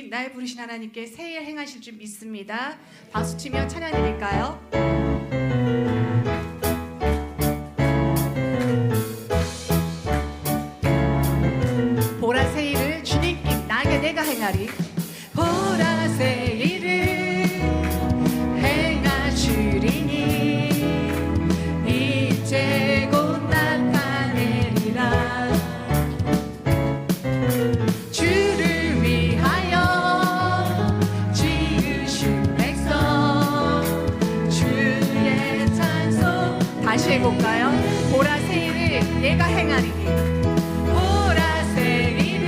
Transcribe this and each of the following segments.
날 부르신 하나님께 새 일 행하실 줄 믿습니다. 박수치며 찬양 드릴까요? 보라 새 일을 주님께 나에게 내가 행하리. 보라 새 일을 행하시리니 이제 곧 나타내리라. 주를 위하여 지으신 백성 주의 찬송 다시 해볼까요? 보라 새 일을 내가 행하리니 보라 새 일을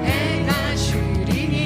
행하시리니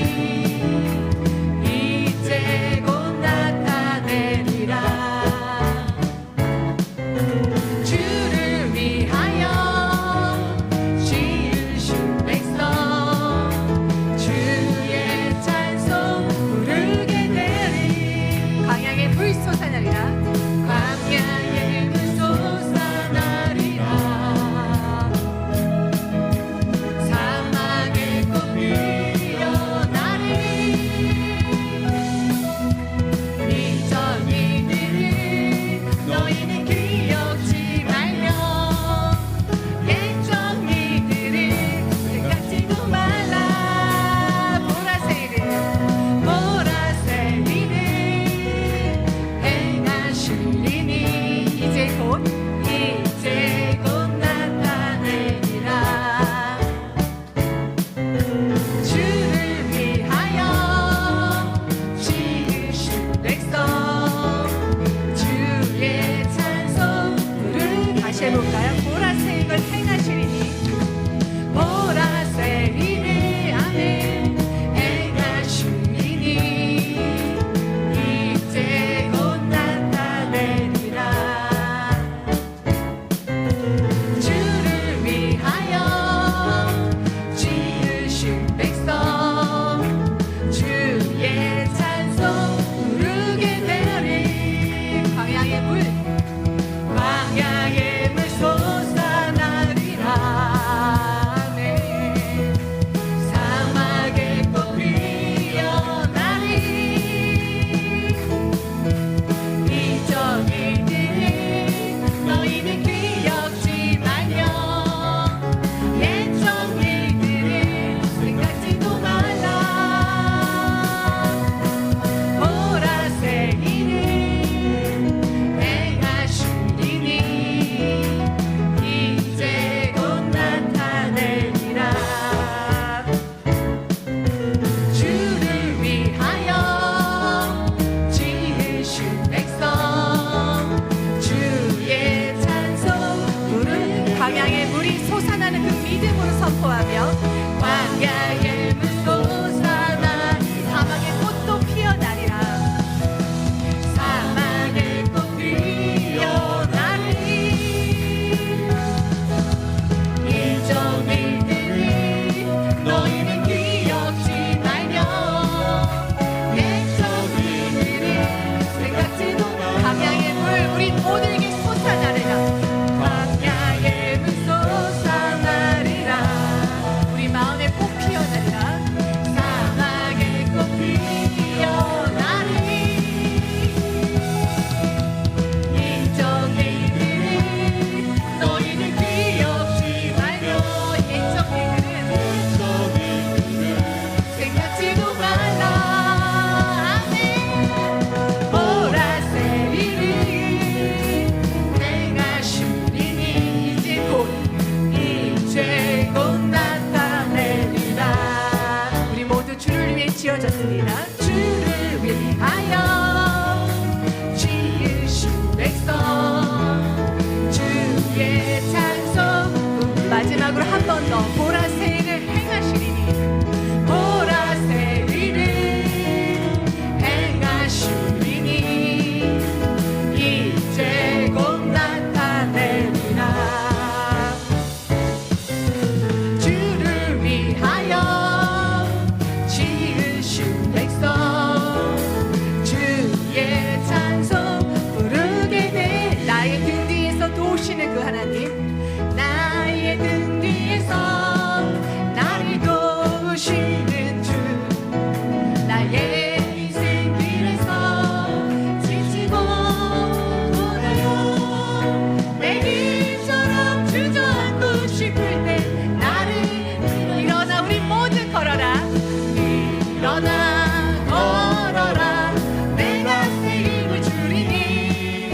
일어나 걸어라 내가 새 힘을 주리니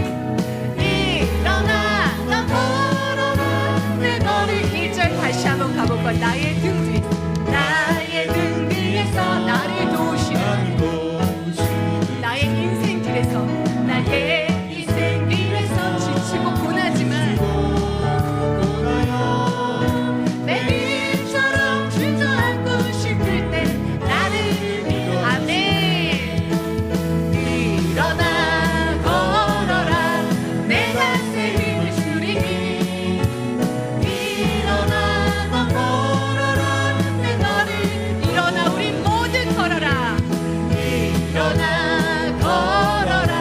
일어나 너 걸어라 내 너를 1절 다시 한번 가볼 거야. 나의 등 뒤에서 나를 도우시는 나의 인생 길에서 나의 인생 길에서 지치고 고나지만 매일처럼 주저앉고 싶을 때 나를 아멘 일어나 걸어라 내가 새 힘을 주리니 일어나 너 걸어라 내 너를 일어나 우리 모두 걸어라 일어나 걸어라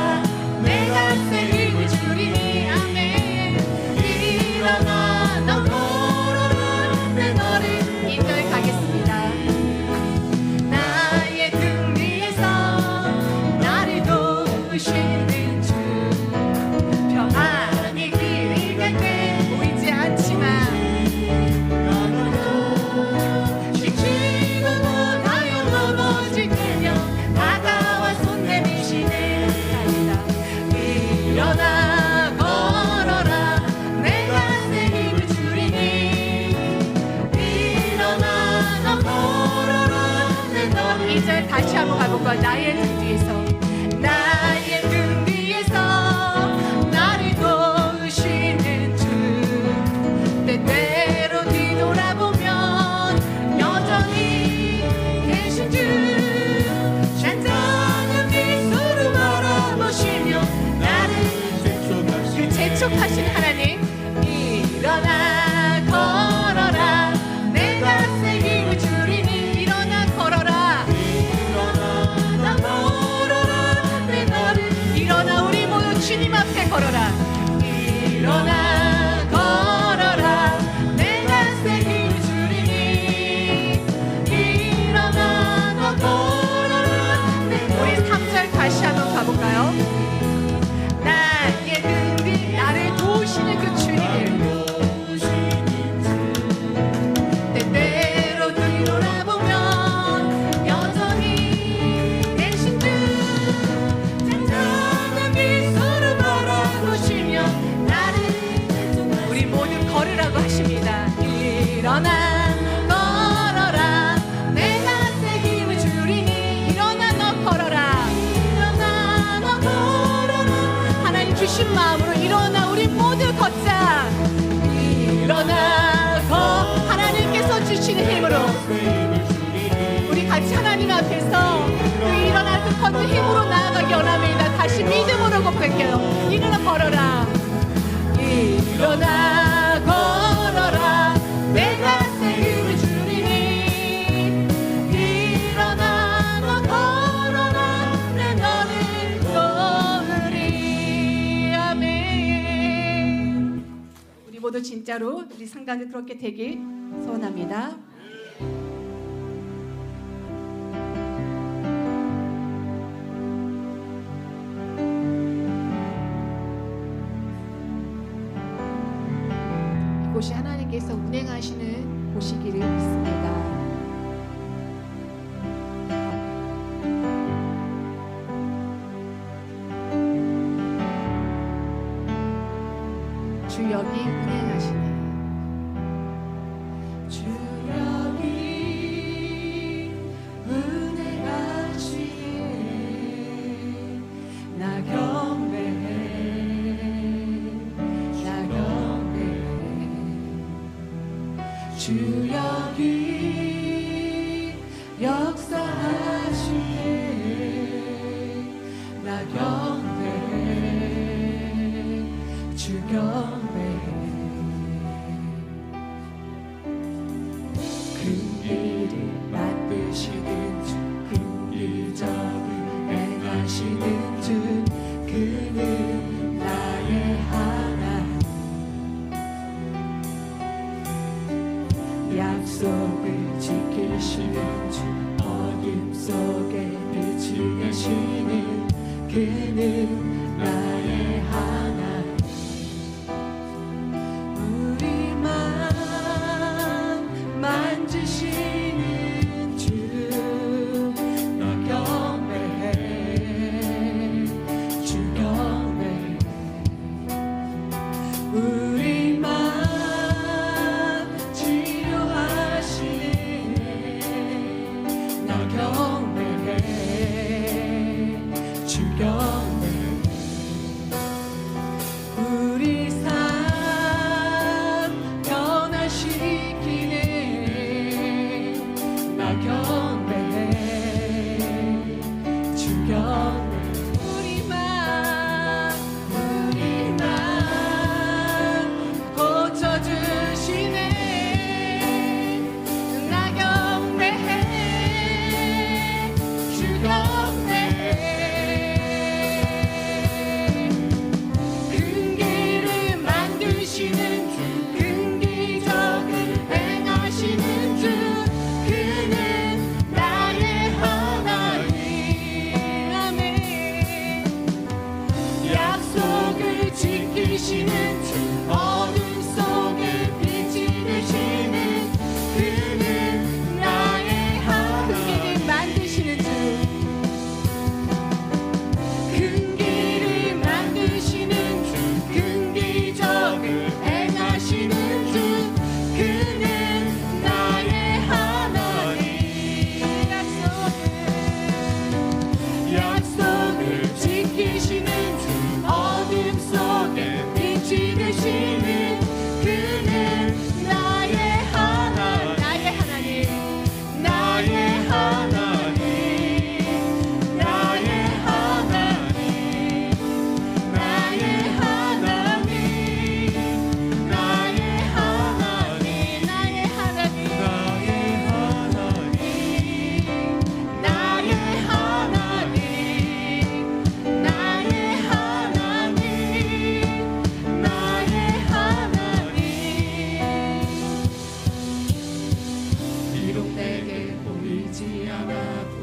내가 새 힘을 주리니 아멘 일어나 너 걸어라 내 너를 2절 가겠습니다. 나의 등 위에서 나를 도우시는 주 평안히 길을 갈 때 보이지 않지만 지치고 나여 넘어질 때면 다가와 손 내미시네 일어나 걸어라 내가 새 힘을 주리니 일어나 너 걸어라 내 너 2절 다시 한번 가볼까. 나의 등 뒤에서 나를 도우시는 주 때때로 뒤돌아보면 여전히 계신 주 잔잔한 미소로 바라보시며 나를 그 재촉하신 하나님 일어나 걸어라 내가 새 힘을 주리니 일어나 걸어라 일어나 걸어라 내 너를 일어나 우리 모두 주님 앞에 걸어라 일어나 걸어라 내가 새 힘을 주리니 일어나 너 걸어라 우리 3절 다시 한번 가볼까요? 나의 등 뒤 나를 도우시는 그 주님 때때로 뒤돌아보면 여전히 계신 주 잔잔한 미소로 바라보시며 나를 우리 모두 걸으라고 하십니다. 일어나 걸어라 내가 새 힘을 주리니 일어나 너 걸어라 일어나 너 걸어라 하나님 주신 마음으로 일어나 우리 모두 걷자 일어나 하나님께서 주시는 힘으로 우리 같이 하나님 앞에서 그 일어날 그 걷는 힘으로 나아가기 원합니다. 다시 믿음으로 고백해요. 일어나 걸어라 일어나 걸어라 내가 새 힘을 주리니 일어나 너 걸어라 내 너를 도우리 아멘. 우리 모두 진짜로 우리 상당히 그렇게 되길 소원합니다. 이곳이 하나님께서 운행하시는 곳이기를 믿습니다. 주 여기 운행하시네 주 여기 운행하시네 나 경배해 나 경배해 주 여기 역사하시네 나 경배해 주 경배해 큰 일을 만드시는 주 긍휼적을 행하시는 주 그는 나의 하나님 약속을 지키시는 주 어둠 속에 빛을 내시는 그는 나의 하나님 우리만 만지시는 주 주경배 우리 삶 변화시키네 나 경배해 주경배 우리만 고쳐주시네 나 경배해 주경배해 큰 길을 만드시는 주 큰 기적을 행하시는 주 그는 나의 하나님 아멘 약속을 지키시는 주 어둠 속에 빛이 되시는 그는 나의 하나님 만드시는 주 큰 길을 만드시는 주 큰 기적을 행하시는 주 그는 나의 하나님 약속을 지키시는 주 어둠 속에 빛이 되시는 그는 나의 하나님 나의 하나님 나의 하나님 나의 하나님 나의 하나님 나의 하나님 나의 하나님 나의 하나님 나의 하나님 나의 하나님 비록 내게 보이지 않아도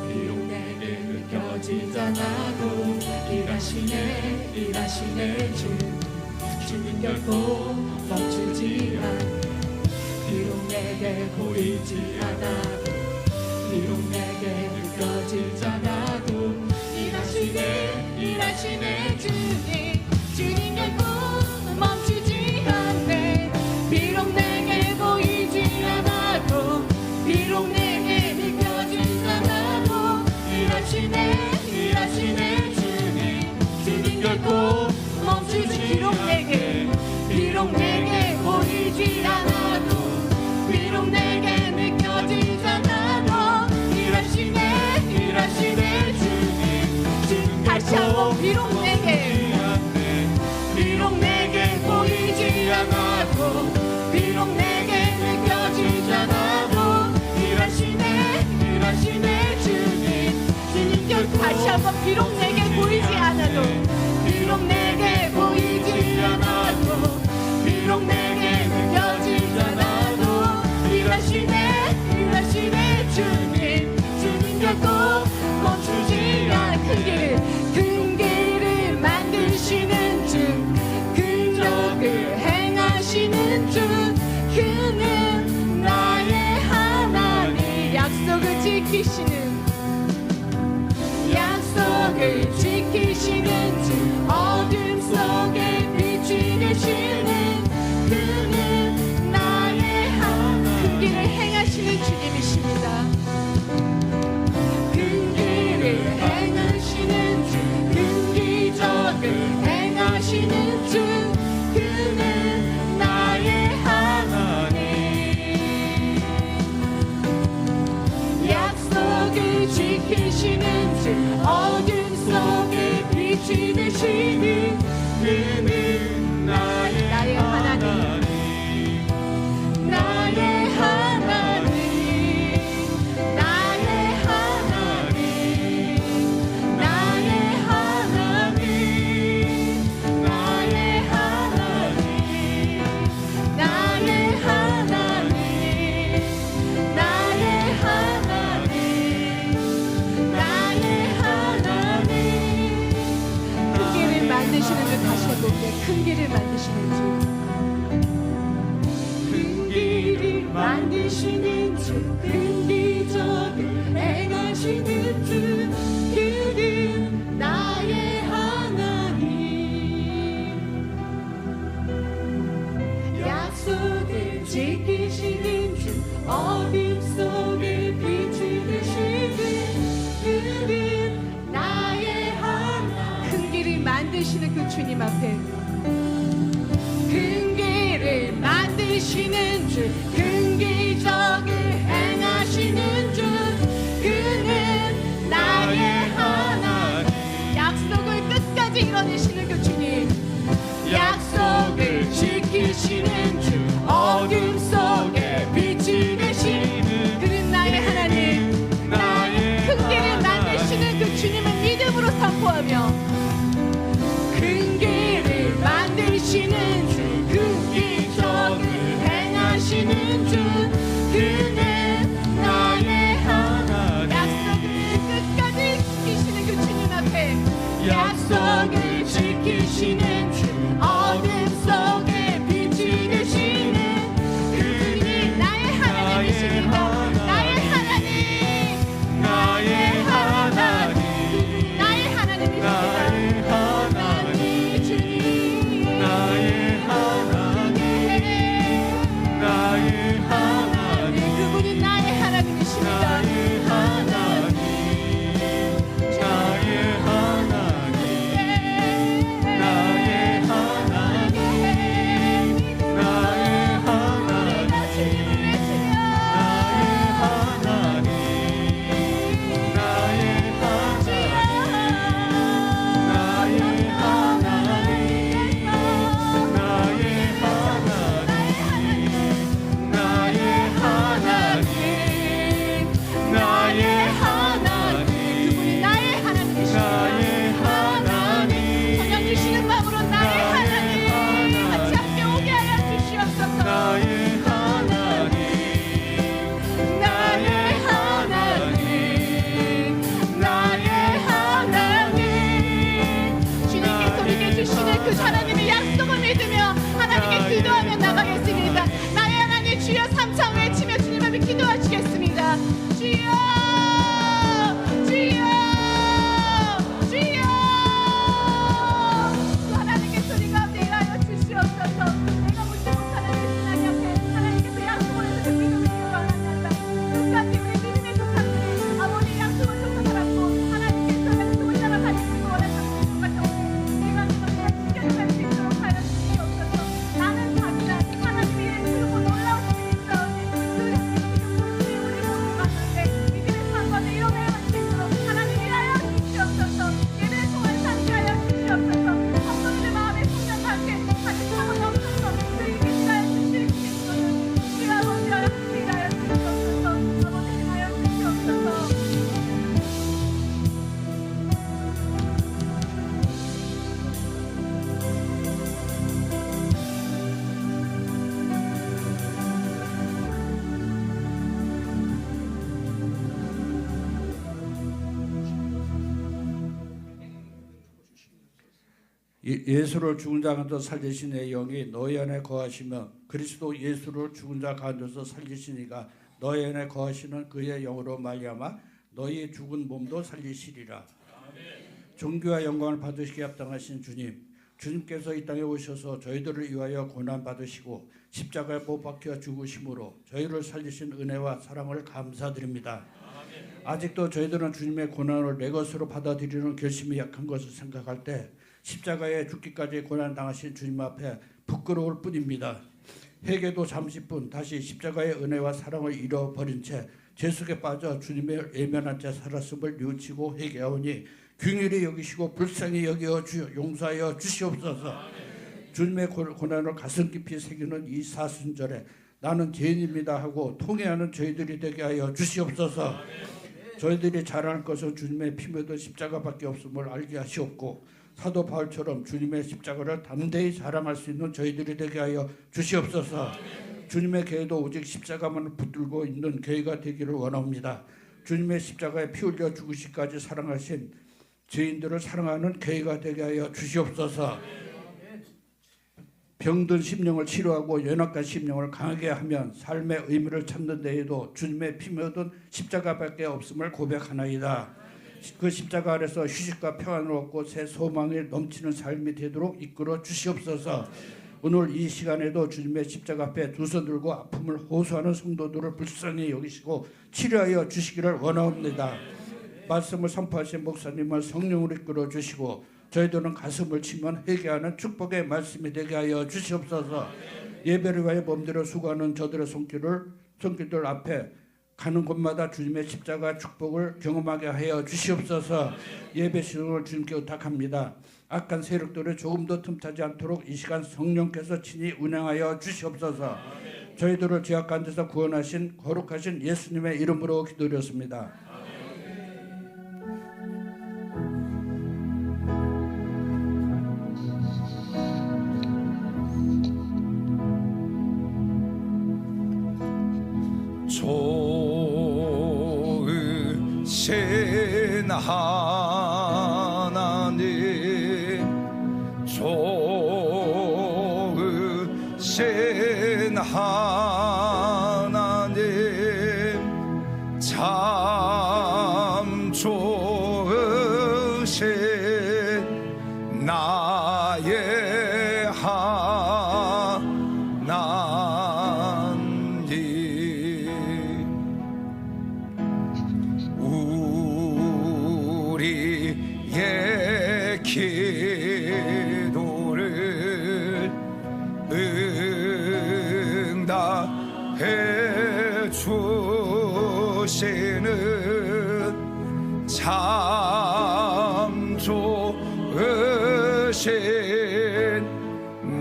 비록 내게 느껴지지 않아도 일하시네 주님 결코 멈추지 않 비록 내게 보이지 않아도 비록 내게 느껴지지 않아도 일하시네 주님 결코 멈추지 않네 비록 내게 보이지 않아도 비록 내게 느껴지지 않아도 일하시네 주님 결코 멈추지 비록 내게 보이지 않아도 비록 내게 느껴지지 않아도 일하시네 주님 다시 한번 비록 내게 보이지 않아도 비록 내게 느껴지지 않아도 일하시네 주님 결코 다시 한번 비록 내게 보이지 않아도 비록 내게 보이지 않아도 비록 내게 느껴지지 않아도 일하시네 주님 결코 멈추지 않 큰 길을 만드시는 주 근적을 행하시는 주 그는 나의 하나님 약속을 지키시는 주 어둠 속에 빛이 되시는 그는 나의 하나님 큰 길을 행하시는 주님이십니다 큰 길을 행하시는 주 큰 기적을 행하시는 주 그는 나의 하나님 약속을 지키시는 주 어둠 속에 빛이 되시는 그는 나의 하나님 나의 하나님 나의 하나님 나의 하나님 나의 하나님 나의 하나님 나의 하나님 나의 하나님 큰 길을 만드시는 주 다시 해볼게 큰 길을 만드시는 주 큰 길을 만드시는 주 큰 기적을 행하시는 주 그는 나의 하나님 약속을 지키시는 주 어둠 속에 빛이 되시는 그는 나의 주님 앞에 큰 길을 만드시는 주, 큰 기적을 행하시는 주, 그는 나의 하나님. 약속을 끝까지 이뤄내시는 그 주님, 약속을 지키시는 주, 어둠 속에 빛이 되시는 그는 나의 하나님. 큰 길을 만드시는 그 주님을 믿음으로 선포하며 큰 길을 만드시는 주, 큰 기적을 행하시는 주, 그는 나의 하나님. 약속을 끝까지 지키시는 그 주님 앞에 약속을 지키시는 주, 어둠 속에 빛이 되시는 그분이 나의 하나님이십니다. 나의 하나님, 나의 하나님, 나의 하나님이십니다. 나의 주님, 나의 하나님, 나의 하나님, 그분이 나의 하나님이십니다. 나의 하나님, 나의 하나님, 나의 하나님, 나의 하나님, 주님을 외치며 나의 하나님, 나의 그분이 나의 하나님이십니다. 성령 주시는 마음으로 나의 하나님 같이 함께 오게 하여 주시옵소서. 나의 하나님, 나의 하나님, 나의 하나님. 주님께서 우리에게 주시는 그 하나님의 약속을 믿으며 하나님께 기도하며 나가겠습니다. 나의 하나님 주여 3차 외치며 주님 앞에 기도하시겠습니다. 주여, 주여, 주여. 그 하나님께 소리가 내가여 주시옵소서. 내가 묻지 못하는 그 하나님 앞에 하나님께서 약속을 해서 그 믿음을 기도하나이다. 끝까지 우리 믿음의 조상들이 아버지 약속을 쫓아 살았고 하나님께서 약속을 따라 가시기 원하셨던 것 같아오니 내가 그것을 지켜갈 수 있도록 하여 주시옵소서. 나는 작지만 하나님의 일을 크고 놀라우신 일이 있사오니 그 지금 불신이 우리 몸을 봤는데 믿음의 상관을 이뤄내어 수 있도록 하나님 일하여 주시옵소서. 예배를 통해 상기하여 주시옵소서. 성도들의 마음에 풍성하게 하나님 사고이 없어서 그에게 일하여 주실 수 있도록 주여 아버지 하여 일하여 주시옵소서. 아버지 일하여 주시옵소서. 예수를 죽은 자 가운데서 살리신 내 영이 너희 안에 거하시며 그리스도 예수를 죽은 자 가운데서 살리시니가 너희 안에 거하시는 그의 영으로 말미암아 너희 죽은 몸도 살리시리라. 존귀와 영광을 받으시기에 합당하신 주님, 주님께서 이 땅에 오셔서 저희들을 위하여 고난 받으시고 십자가에 못 박혀 죽으심으로 저희를 살리신 은혜와 사랑을 감사드립니다. 아직도 저희들은 주님의 고난을 내 것으로 받아들이는 결심이 약한 것을 생각할 때 십자가에 죽기까지 고난당하신 주님 앞에 부끄러울 뿐입니다. 회개도 잠시뿐 다시 십자가의 은혜와 사랑을 잃어버린 채 죄속에 빠져 주님의 외면한 채 살았음을 뉘우치고 회개하오니 긍휼히 여기시고 불쌍히 여겨 용서하여 주시옵소서. 주님의 고난을 가슴 깊이 새기는 이 사순절에 나는 죄인입니다 하고 통회하는 저희들이 되게 하여 주시옵소서. 저희들이 자랑할 것은 주님의 피 묻은 십자가밖에 없음을 알게 하시옵고 사도 바울처럼 주님의 십자가를 담대히 자랑할 수 있는 저희들이 되게 하여 주시옵소서. 주님의 교회도 오직 십자가만 붙들고 있는 교회가 되기를 원합니다. 주님의 십자가에 피 흘려 죽으시기까지 사랑하신 죄인들을 사랑하는 교회가 되게 하여 주시옵소서. 병든 심령을 치료하고 연약한 심령을 강하게 하면 삶의 의미를 찾는 데에도 주님의 피 묻은 십자가밖에 없음을 고백하나이다. 그 십자가 아래서 휴식과 평안을 얻고 새 소망에 넘치는 삶이 되도록 이끌어 주시옵소서. 오늘 이 시간에도 주님의 십자가 앞에 두 손 들고 아픔을 호소하는 성도들을 불쌍히 여기시고 치료하여 주시기를 원하옵니다. 말씀을 선포하신 목사님을 성령으로 이끌어 주시고 저희들은 가슴을 치면 회개하는 축복의 말씀이 되게 하여 주시옵소서. 예배를 위하여 몸대로 수고하는 저들의 손길들 앞에 가는 곳마다 주님의 십자가 축복을 경험하게 하여 주시옵소서. 예배 시간을 주님께 부탁합니다. 악한 세력들을 조금도 틈타지 않도록 이 시간 성령께서 친히 운행하여 주시옵소서. 저희들을 죄악 가운데서 구원하신 거룩하신 예수님의 이름으로 기도드렸습니다. 좋으신 하나님, 좋으신 하나님, 참 좋으신 나의 하나님, 우리의 기도를 응답해 주시는 참 좋으신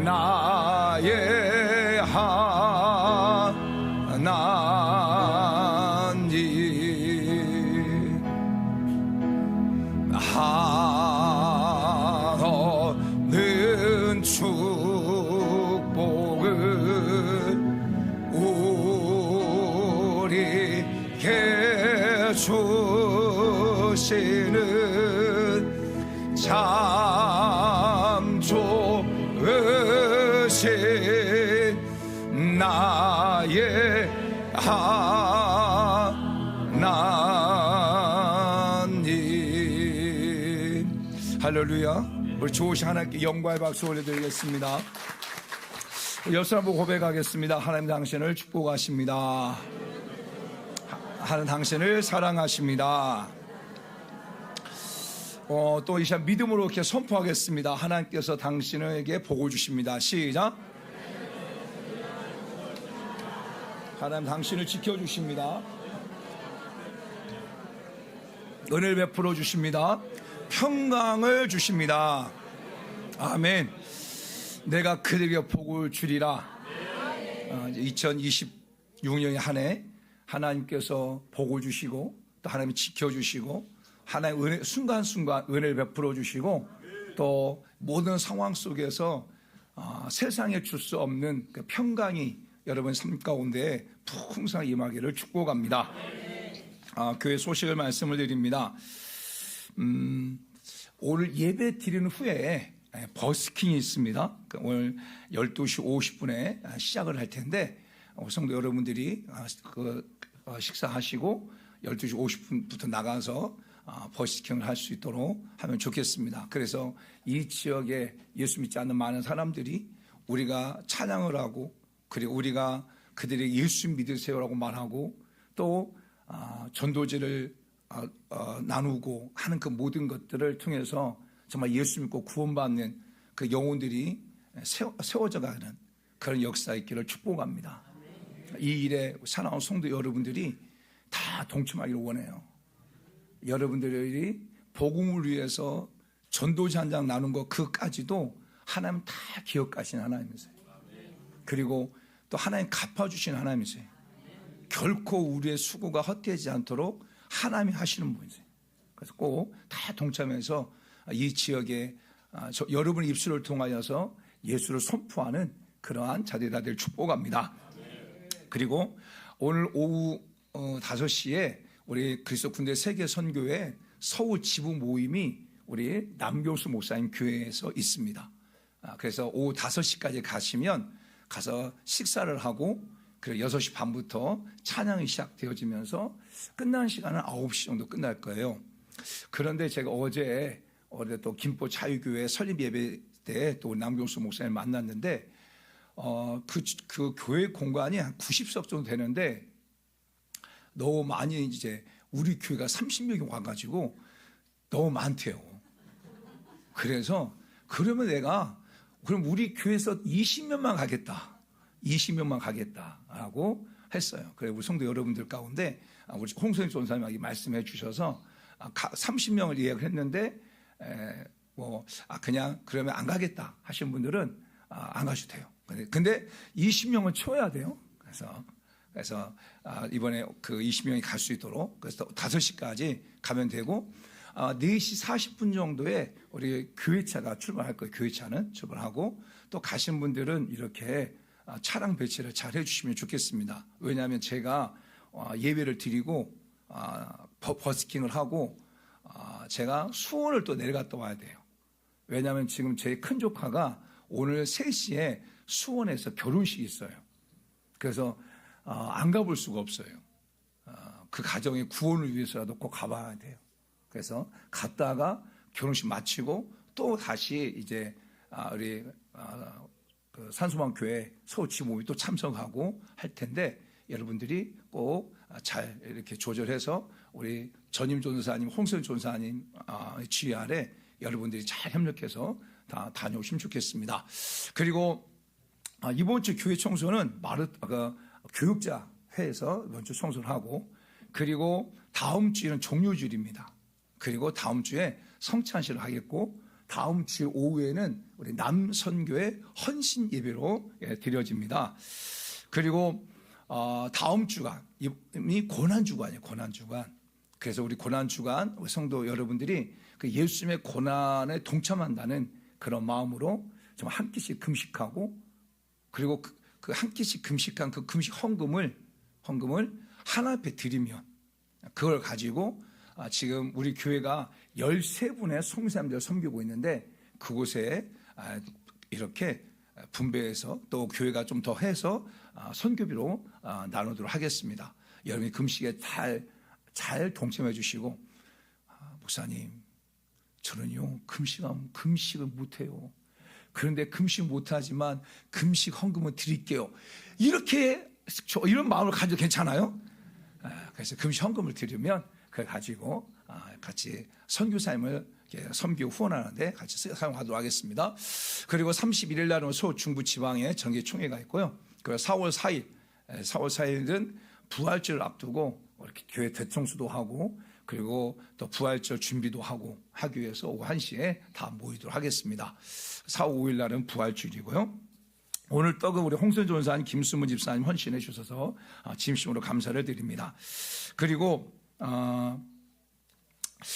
나의 하나님, 하늘은 축복을 우리에게 주시는 참 좋으신 나의 하나님. 할렐루야. 우리 좋으신 하나님께 영광의 박수 올려드리겠습니다. 옆 사람 보고 고백하겠습니다. 하나님 당신을 축복하십니다. 하나님 당신을 사랑하십니다. 또 이 시간 믿음으로 이렇게 선포하겠습니다. 하나님께서 당신에게 복을 주십니다. 시작. 하나님 당신을 지켜주십니다. 은혜를 베풀어 주십니다. 평강을 주십니다. 아멘. 내가 그들에게 복을 주리라. 2026년의 한 해 하나님께서 복을 주시고 또 하나님이 지켜주시고 하나님 은혜, 순간순간 은혜를 베풀어 주시고 또 모든 상황 속에서 세상에 줄 수 없는 그 평강이 여러분 삶 가운데 풍성하게 임하기를 축복합니다. 교회 소식을 말씀을 드립니다. 오늘 예배 드리는 후에 버스킹이 있습니다. 오늘 12시 50분에 시작을 할 텐데 성도 여러분들이 식사하시고 12시 50분부터 나가서 버스킹을 할 수 있도록 하면 좋겠습니다. 그래서 이 지역에 예수 믿지 않는 많은 사람들이 우리가 찬양을 하고 그리고 우리가 그들의 예수 믿으세요라고 말하고 또 전도지를 나누고 하는 그 모든 것들을 통해서 정말 예수 믿고 구원받는 그 영혼들이 세워져 가는 그런 역사 있기를 축복합니다. 이 일에 사랑하는 성도 여러분들이 다 동참하기를 원해요. 여러분들이 복음을 위해서 전도지 한 장 나눈 것 그까지도 하나님 다 기억하신 하나님이세요. 그리고 또 하나님 갚아주신 하나님이세요. 결코 우리의 수고가 헛되지 않도록 하나님이 하시는 분이세요. 그래서 꼭 다 동참해서 이 지역에 여러분의 입술을 통하여서 예수를 선포하는 그러한 자리가 될 축복합니다. 그리고 오늘 오후 5시에 우리 그리스도 군대 세계 선교회 서울 지부 모임이 우리 남교수 목사님 교회에서 있습니다. 그래서 오후 5시까지 가시면 가서 식사를 하고 그리고 6시 반부터 찬양이 시작되어지면서 끝나는 시간은 9시 정도 끝날 거예요. 그런데 제가 어제 또 김포 자유교회 설립 예배 때 또 남경수 목사님 만났는데 그 교회 공간이 한 90석 정도 되는데 너무 많이 이제 우리 교회가 30명이 와가지고 너무 많대요. 그래서 그러면 내가 그럼 우리 교회에서 20명만 가겠다. 20명만 가겠다라고 했어요. 그래 우리 성도 여러분들 가운데 우리 홍성희 전사님이 말씀해 주셔서 30명을 예약을 했는데 그냥 그러면 안 가겠다 하신 분들은 안 가셔도 돼요. 근데 20명은 채워야 돼요. 그래서 이번에 그 20명이 갈 수 있도록 그래서 5시까지 가면 되고 4시 40분 정도에 우리 교회차가 출발할 거예요. 교회차는 출발하고 또 가신 분들은 이렇게 차량 배치를 잘 해주시면 좋겠습니다. 왜냐하면 제가 예배를 드리고 버스킹을 하고 제가 수원을 또 내려갔다 와야 돼요. 왜냐하면 지금 제 큰 조카가 오늘 3시에 수원에서 결혼식이 있어요. 그래서 안 가볼 수가 없어요. 그 가정의 구원을 위해서라도 꼭 가봐야 돼요. 그래서 갔다가 결혼식 마치고 또 다시 이제 우리 그 산소망 교회 서울 지모임이 또 참석하고 할 텐데 여러분들이 꼭 잘 이렇게 조절해서 우리 전임 전사님, 홍성 전사님 지휘 아래 여러분들이 잘 협력해서 다 다녀오시면 좋겠습니다. 그리고 이번 주 교회 청소는 교육자 회에서 이번 주 청소를 하고 그리고 다음 주에는 종료주일입니다. 그리고 다음 주에 성찬식을 하겠고 다음 주 오후에는 우리 남선교회 헌신 예배로 드려집니다. 그리고 다음 주간이 고난주간이에요. 고난주간. 그래서 우리 고난주간 우리 성도 여러분들이 그 예수님의 고난에 동참한다는 그런 마음으로 좀 한 끼씩 금식하고 그리고 그 한 끼씩 금식한 그 금식 헌금을 하나 앞에 드리면 그걸 가지고 지금 우리 교회가 13분의 성사님들을 섬기고 있는데 그곳에 이렇게 분배해서 또 교회가 좀 더 해서 선교비로 나누도록 하겠습니다. 여러분이 금식에 잘 동참해 주시고 목사님 저는요 금식을 못해요. 그런데 금식 못하지만 금식 헌금은 드릴게요. 이런 마음을 가져도 괜찮아요? 그래서 금식 헌금을 드리면 그걸 가지고 같이 선교사님을 섬기고 후원하는데 같이 사용하도록 하겠습니다. 그리고 31일 날은 서울 중부 지방에 정기총회가 있고요. 그리고 4월 4일은 부활절을 앞두고 이렇게 교회 대청소도 하고 그리고 또 부활절 준비도 하기 위해서 오후 1시에 다 모이도록 하겠습니다. 4, 5일 날은 부활주일이고요. 오늘 떡은 우리 홍선 전사님, 김수문 집사님 헌신해 주셔서 진심으로 감사를 드립니다. 그리고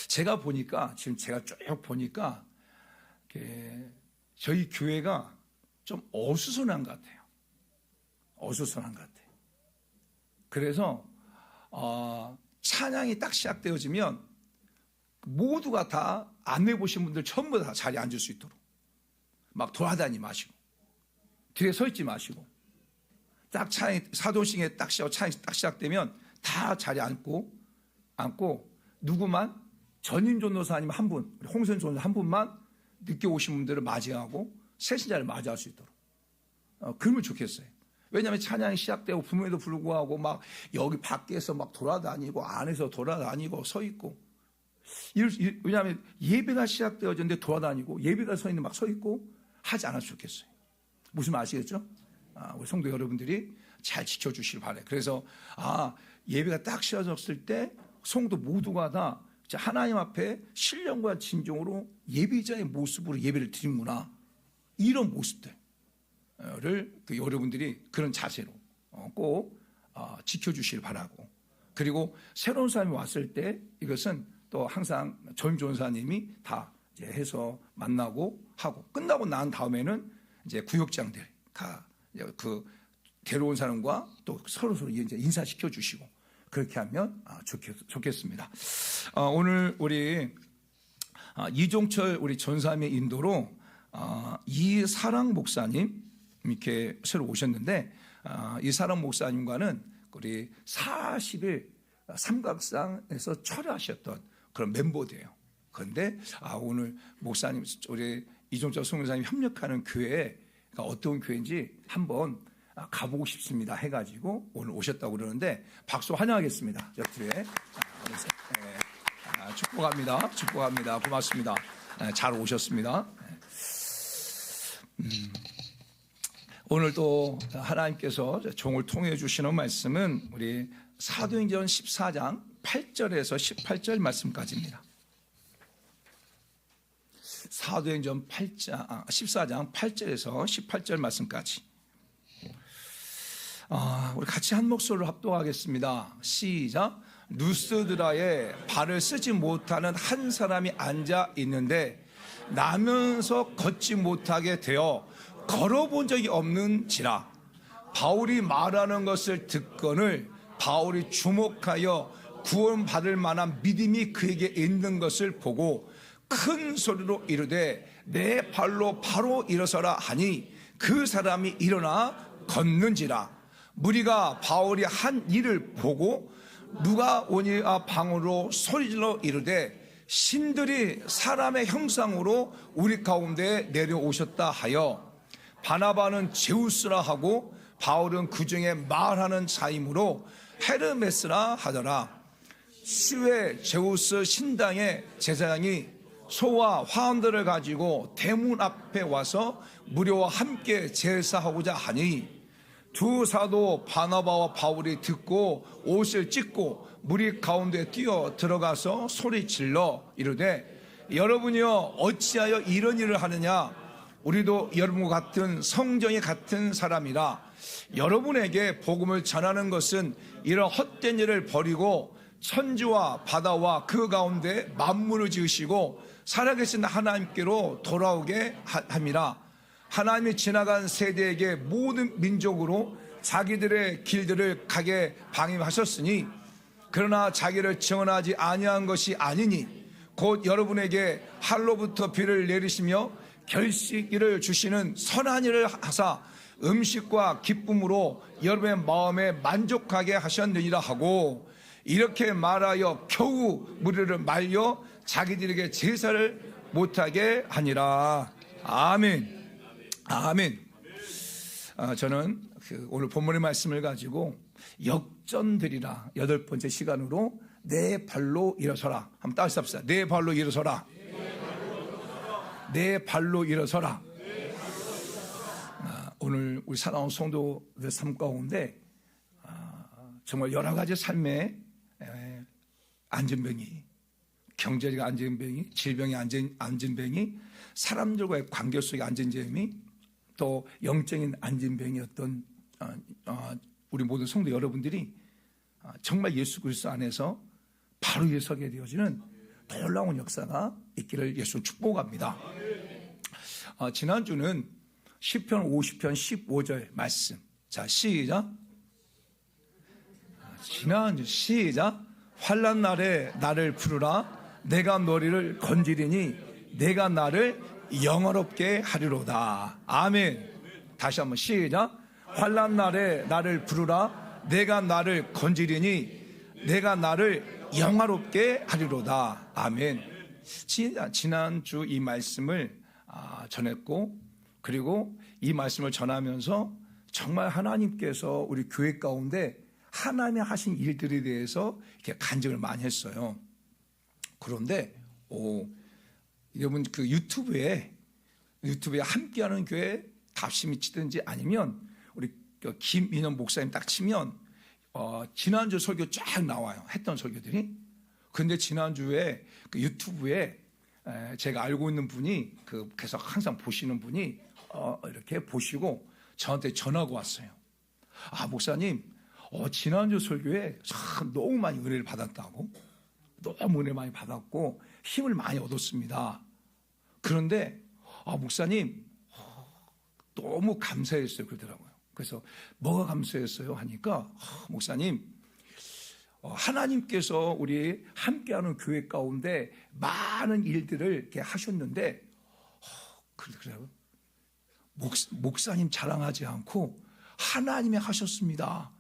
제가 쭉 보니까 저희 교회가 좀 어수선한 것 같아요. 그래서 찬양이 딱 시작되어지면 모두가 다 안내 보신 분들 전부 다 자리에 앉을 수 있도록 막 돌아다니지 마시고 뒤에 서 있지 마시고 딱 찬양이 사도신경에 딱 시작되면 다 자리에 앉고 누구만 전임 전도사님 한 분, 홍선 전도사 한 분만 늦게 오신 분들을 맞이하고 새신자를 맞이할 수 있도록 그러면 좋겠어요. 왜냐하면 찬양이 시작되고 부모에도 불구하고 막 여기 밖에서 막 돌아다니고 안에서 돌아다니고 서 있고 왜냐하면 예배가 시작되어졌는데 돌아다니고 예배가 서 있는 막 서 있고 하지 않았으면 좋겠어요. 무슨 말 아시겠죠? 우리 성도 여러분들이 잘 지켜주시길 바라요. 그래서 예배가 딱 시작했을 때 성도 모두가 다 하나님 앞에 신령과 진정으로 예배자의 모습으로 예배를 드리는구나 이런 모습들을 여러분들이 그런 자세로 꼭 지켜주시길 바라고 그리고 새로운 사람이 왔을 때 이것은 또 항상 전임 전사님이 다 이제 해서 만나고 하고 끝나고 난 다음에는 이제 구역장들 그 데려온 사람과 또 서로 이제 인사시켜 주시고 그렇게 하면 좋겠습니다. 오늘 우리 이종철 우리 전사님의 인도로 이사랑 목사님 이렇게 새로 오셨는데 이사랑 목사님과는 우리 40일 삼각상에서 철회하셨던 그런 멤버들이에요. 그런데 오늘 목사님 우리 이종철 성교사님 협력하는 교회가 어떤 교회인지 한번 가보고 싶습니다 해가지고 오늘 오셨다고 그러는데 박수 환영하겠습니다. 옆뒤에 축복합니다. 고맙습니다. 잘 오셨습니다. 오늘 또 하나님께서 종을 통해 주시는 말씀은 우리 사도행전 14장 8절에서 18절 말씀까지입니다. 사도행전 14장 8절에서 18절 말씀까지. 우리 같이 한 목소리로 합독하겠습니다. 시작. 누스드라에 발을 쓰지 못하는 한 사람이 앉아 있는데 나면서 걷지 못하게 되어 걸어본 적이 없는지라. 바울이 말하는 것을 듣거늘 바울이 주목하여 구원받을 만한 믿음이 그에게 있는 것을 보고 큰 소리로 이르되 내 발로 바로 일어서라 하니 그 사람이 일어나 걷는지라. 무리가 바울이 한 일을 보고 누가 오니 방으로 소리질러 이르되 신들이 사람의 형상으로 우리 가운데 내려오셨다 하여 바나바는 제우스라 하고 바울은 그 중에 말하는 자이므로 헤르메스라 하더라. 시외 제우스 신당의 제사장이 소와 화음들을 가지고 대문 앞에 와서 무료와 함께 제사하고자 하니 두 사도 바나바와 바울이 듣고 옷을 찢고 무리 가운데 뛰어 들어가서 소리질러 이르되 여러분이여 어찌하여 이런 일을 하느냐. 우리도 여러분과 같은 성정이 같은 사람이라. 여러분에게 복음을 전하는 것은 이런 헛된 일을 버리고 천지와 바다와 그 가운데 만물을 지으시고 살아계신 하나님께로 돌아오게 함이라. 하나님이 지나간 세대에게 모든 민족으로 자기들의 길들을 가게 방임하셨으니 그러나 자기를 증언하지 아니한 것이 아니니 곧 여러분에게 하늘로부터 비를 내리시며 결식기를 주시는 선한 일을 하사 음식과 기쁨으로 여러분의 마음에 만족하게 하셨느니라 하고 이렇게 말하여 겨우 무리를 말려 자기들에게 제사를 못하게 하니라. 아멘. 아멘. 저는 오늘 본문의 말씀을 가지고 역전되리라 8번째 시간으로 내 발로 일어서라 한번 따라서 합시다. 내 발로 일어서라. 내 발로 일어서라. 오늘 우리 사랑하는 성도들 삶 가운데 정말 여러 가지 삶의 안전병이, 경제적 안전병이, 질병의 안전병이, 사람들과의 관계 속의 안전병이, 또 영적인 안전병이었던 우리 모든 성도 여러분들이 정말 예수 그리스도 안에서 바로 일어서게 되어지는 놀라운 역사가 있기를 예수 축복합니다. 지난주는 시편 50편 15절 말씀. 자, 시작. 지난주 시작. 환난 날에 나를 부르라. 내가 너희를 건지리니 내가 나를 영화롭게 하리로다. 아멘. 다시 한번 시작. 환난 날에 나를 부르라. 내가 나를 건지리니 내가 나를 영화롭게 하리로다. 아멘. 지난주 이 말씀을 전했고, 그리고 이 말씀을 전하면서 정말 하나님께서 우리 교회 가운데 하나님이 하신 일들에 대해서 이렇게 간증을 많이 했어요. 그런데 여러분 그 유튜브에 함께하는 교회 답심이 치든지 아니면 우리 김민현 목사님 딱 치면 지난주 설교 쫙 나와요. 했던 설교들이. 그런데 지난주에 그 유튜브에 제가 알고 있는 분이 계속 항상 보시는 분이 이렇게 보시고 저한테 전화가 왔어요. 목사님, 지난주 설교에 참 너무 많이 은혜를 받았다고, 너무 은혜 많이 받았고 힘을 많이 얻었습니다. 그런데 목사님 너무 감사했어요 그러더라고요. 그래서 뭐가 감사했어요 하니까 목사님, 하나님께서 우리 함께하는 교회 가운데 많은 일들을 이렇게 하셨는데 그래요. 목사님 자랑하지 않고 하나님이 하셨습니다.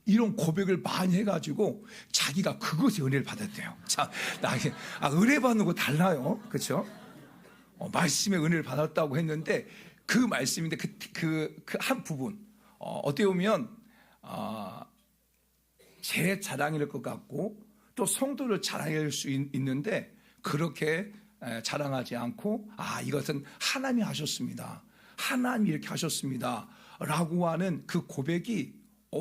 이런 고백을 많이 해가지고 자기가 그것에 은혜를 받았대요. 자, 은혜 받는 거 달라요, 그렇죠? 말씀에 은혜를 받았다고 했는데 그 말씀인데 그 한 부분 어떻게 보면 제 자랑일 것 같고 또 성도를 자랑할 수 있는데 그렇게 자랑하지 않고 이것은 하나님이 하셨습니다. 하나님이 이렇게 하셨습니다. 라고 하는 그 고백이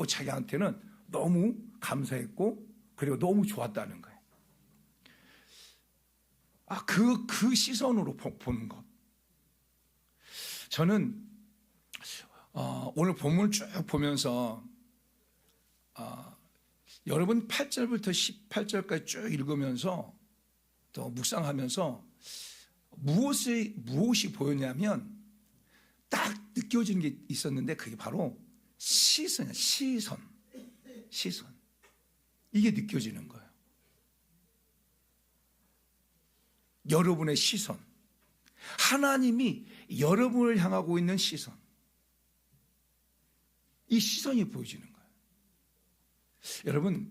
자기한테는 너무 감사했고 그리고 너무 좋았다는 거예요. 그 시선으로 보는 것. 저는 오늘 본문을 쭉 보면서 여러분 8절부터 18절까지 쭉 읽으면서 또 묵상하면서 무엇이 보였냐면 딱 느껴지는 게 있었는데 그게 바로 시선이야. 시선. 이게 느껴지는 거예요. 여러분의 시선. 하나님이 여러분을 향하고 있는 시선. 이 시선이 보여지는 거예요. 여러분,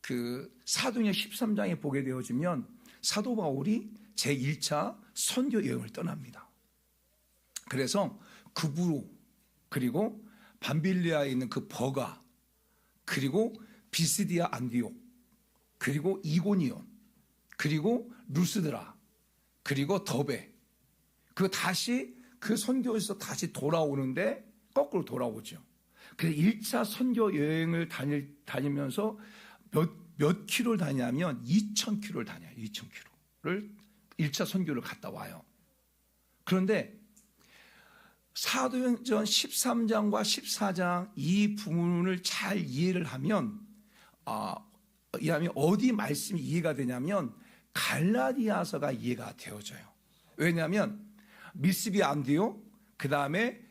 그 사도행전 13장에 보게 되어지면 사도 바울이 제1차 선교 여행을 떠납니다. 그래서 구브로 그리고 밤빌리아에 있는 그 버가 그리고 비스디아 안디옥 그리고 이고니온 그리고 루스드라 그리고 더베 그리고 다시 그 선교에서 다시 돌아오는데 거꾸로 돌아오죠. 그래서 1차 선교 여행을 다니면서 몇 킬로를 다니냐면 2,000킬로를 다녀요. 2,000킬로를 1차 선교를 갔다 와요. 그런데 사도행전 13장과 14장 이 부분을 잘 이해를 하면 어디 말씀이 이해가 되냐면 갈라디아서가 이해가 되어져요. 왜냐하면 미스비 안디옥 그 다음에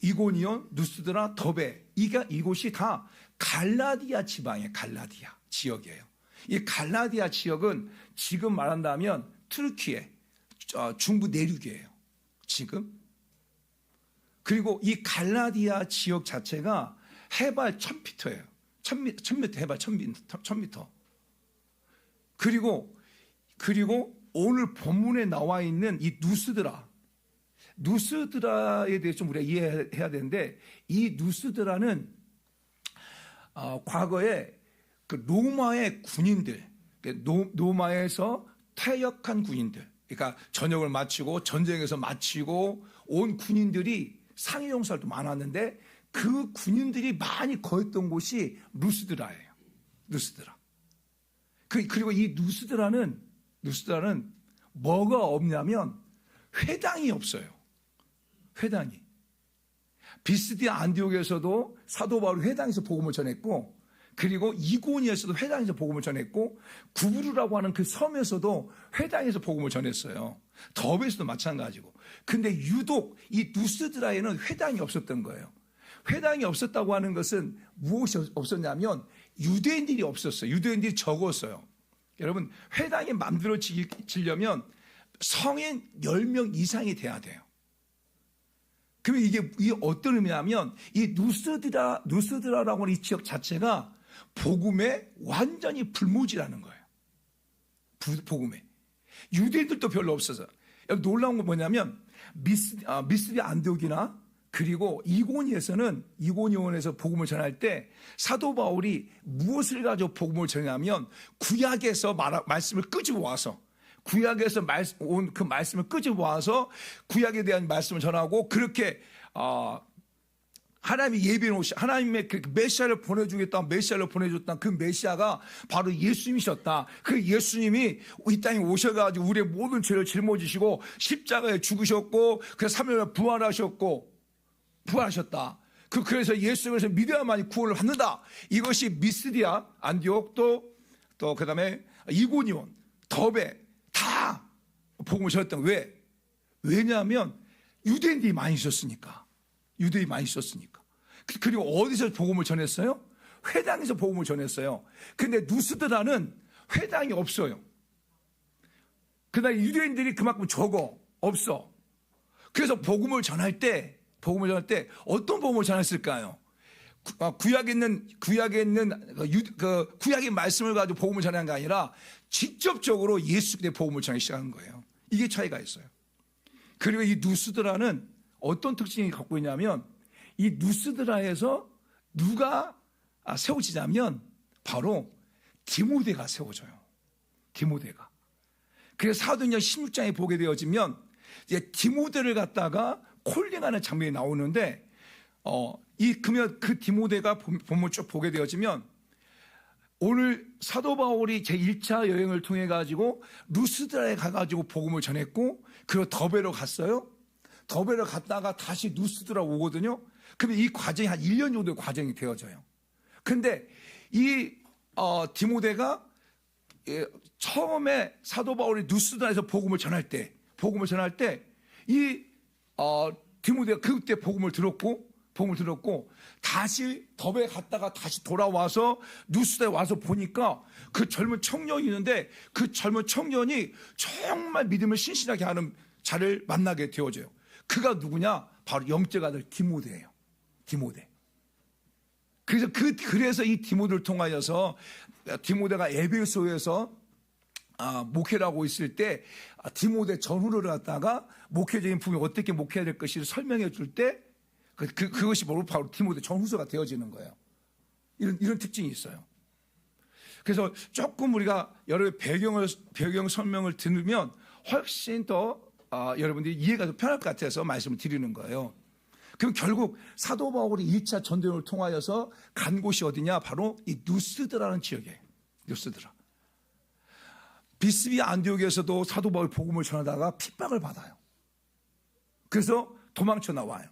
이고니온, 누스드라, 더베 이곳이 다 갈라디아 지방이에요. 갈라디아 지역이에요. 이 갈라디아 지역은 지금 말한다면 트르키예 중부 내륙이에요. 지금. 그리고 이 갈라디아 지역 자체가 해발 1000m예요. 1000m 해발 1000m. 그리고 오늘 본문에 나와 있는 이 누스드라에 대해서 좀 우리가 이해해야 되는데 이 누스드라는 과거에 그 로마의 군인들, 로마에서 퇴역한 군인들, 그러니까 전역을 마치고 전쟁에서 마치고 온 군인들이 상해용사도 많았는데 그 군인들이 많이 거했던 곳이 루스드라예요. 루스드라. 그리고 이 누스드라는 뭐가 없냐면 회당이 없어요. 회당이. 비스디아 안디옥에서도 사도 바울이 회당에서 복음을 전했고 그리고 이고니에서도 회당에서 복음을 전했고 구브루라고 하는 그 섬에서도 회당에서 복음을 전했어요. 더베에서도 마찬가지고. 근데 유독 이 누스드라에는 회당이 없었던 거예요. 회당이 없었다고 하는 것은 무엇이 없었냐면 유대인들이 없었어요. 유대인들이 적었어요. 여러분 회당이 만들어지려면 성인 10명 이상이 돼야 돼요. 그러면 이게 어떤 의미냐면 이 누스드라라고 하는 이 지역 자체가 복음에 완전히 불모지라는 거예요. 복음에. 유대인들도 별로 없어서. 놀라운 건 뭐냐면 미스비 안디옥이나 그리고 이고니온에서 복음을 전할 때 사도 바울이 무엇을 가지고 복음을 전하냐면 구약에서 말씀을 끄집어 와서 구약에서 온 그 말씀을 끄집어 와서 구약에 대한 말씀을 전하고 그렇게 하나님이 예비해 놓으신 하나님의 그 메시아를 보내줬던 그 메시아가 바로 예수님이셨다. 그 예수님이 이 땅에 오셔가지고 우리의 모든 죄를 짊어지시고 십자가에 죽으셨고 그래서 3일 만에 부활하셨다. 그래서 예수님에서 믿어야만이 구원을 받는다. 이것이 미스디아 안디옥 또 그다음에 이고니온 더베 다 복음을 전했던 거예요. 왜? 왜냐하면 유대인들이 많이 있었으니까. 그리고 어디서 복음을 전했어요? 회당에서 복음을 전했어요. 근데 누스드라는 회당이 없어요. 그다음에 유대인들이 그만큼 없어. 그래서 복음을 전할 때 어떤 복음을 전했을까요? 구약에 있는 구약의 말씀을 가지고 복음을 전하는 게 아니라 직접적으로 예수 그리스도의 복음을 전하기 시작한 거예요. 이게 차이가 있어요. 그리고 이 누스드라는 어떤 특징이 갖고 있냐면 이 누스드라에서 누가 세워지냐면 바로 디모데가 세워져요. 디모데가. 그래서 사도행전 16장에 보게 되어지면 이제 디모데를 갖다가 콜링하는 장면이 나오는데 그러면 그 디모데가 본문 쭉 보게 되어지면 오늘 사도 바울이 제1차 여행을 통해 가지고 루스드라에 가가지고 복음을 전했고 그리고 더베로 갔어요. 더베로 갔다가 다시 루스드라 오거든요. 그러면 이 과정이 한 1년 정도의 과정이 되어져요. 근데 이 디모데가 처음에 사도 바울이 루스드라에서 복음을 전할 때 이 디모데가 그때 복음을 들었고 다시 더베에 갔다가 다시 돌아와서 루스드라에 와서 보니까 그 젊은 청년이 있는데 그 젊은 청년이 정말 믿음을 신실하게 하는 자를 만나게 되어져요. 그가 누구냐? 바로 영적 아들 디모데예요. 디모데. 그래서 이 디모데를 통하여서 디모데가 에베소에서 목회를 하고 있을 때 디모데 전후를 갖다가 목회적인 부분이 어떻게 목회해야 될 것을 설명해 줄 때 그것이 바로 디모데 전후서가 되어지는 거예요. 이런 특징이 있어요. 그래서 조금 우리가 여러 배경 설명을 들으면 훨씬 더 여러분들이 이해가 더 편할 것 같아서 말씀을 드리는 거예요. 그럼 결국 사도 바울이 1차 전도를 통하여서 간 곳이 어디냐? 바로 이 루스드라는 지역이에요. 루스드라. 비스비 안디옥에서도 사도 바울 복음을 전하다가 핍박을 받아요. 그래서 도망쳐 나와요.